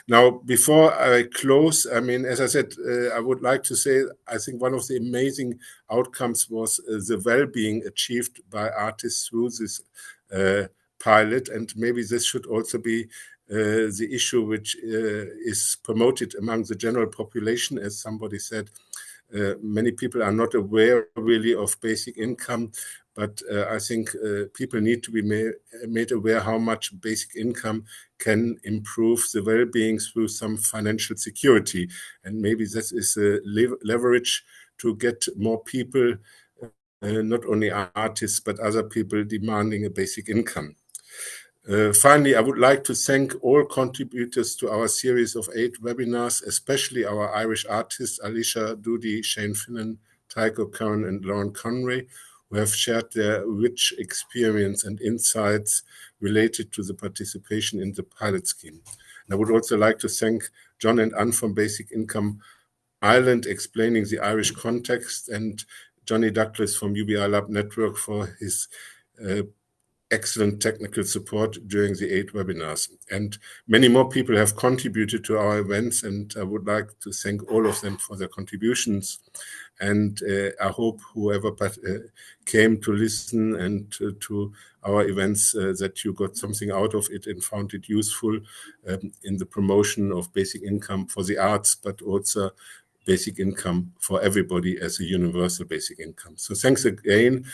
Now, before I close, I mean, as I said, I would like to say, I think one of the amazing outcomes was the well-being achieved by artists through this pilot. And maybe this should also be the issue which is promoted among the general population. As somebody said, many people are not aware really of basic income, but I think people need to be made aware how much basic income can improve the well-being through some financial security. And maybe this is a leverage to get more people, not only artists, but other people demanding a basic income. Finally, I would like to thank all contributors to our series of 8 webinars, especially our Irish artists, Alicia Doody, Shane Finnan, Tycho Curran, and Lauren Conway, who have shared their rich experience and insights related to the participation in the pilot scheme. And I would also like to thank John and Anne from Basic Income Ireland, explaining the Irish context, and Johnny Douglas from UBI Lab Network for his excellent technical support during the 8 webinars. And many more people have contributed to our events, and I would like to thank all of them for their contributions. And I hope whoever came to listen and to our events that you got something out of it and found it useful in the promotion of basic income for the arts, but also basic income for everybody as a universal basic income. So thanks again.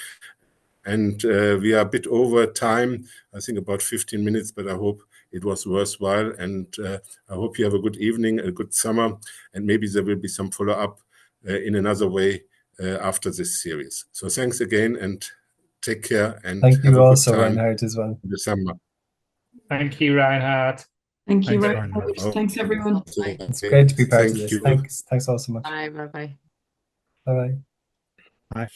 And we are a bit over time, I think about 15 minutes, but I hope it was worthwhile. And I hope you have a good evening, a good summer, and maybe there will be some follow-up in another way after this series. So thanks again, and take care. And thank have you a also, good time Reinhard, as well. in the summer. Thank you, Reinhard. Thank you Thanks, very Reinhard. much. Thanks, everyone. It's great to be part of Thank this. you. Thanks all so much. Bye. Bye. Bye bye. Bye.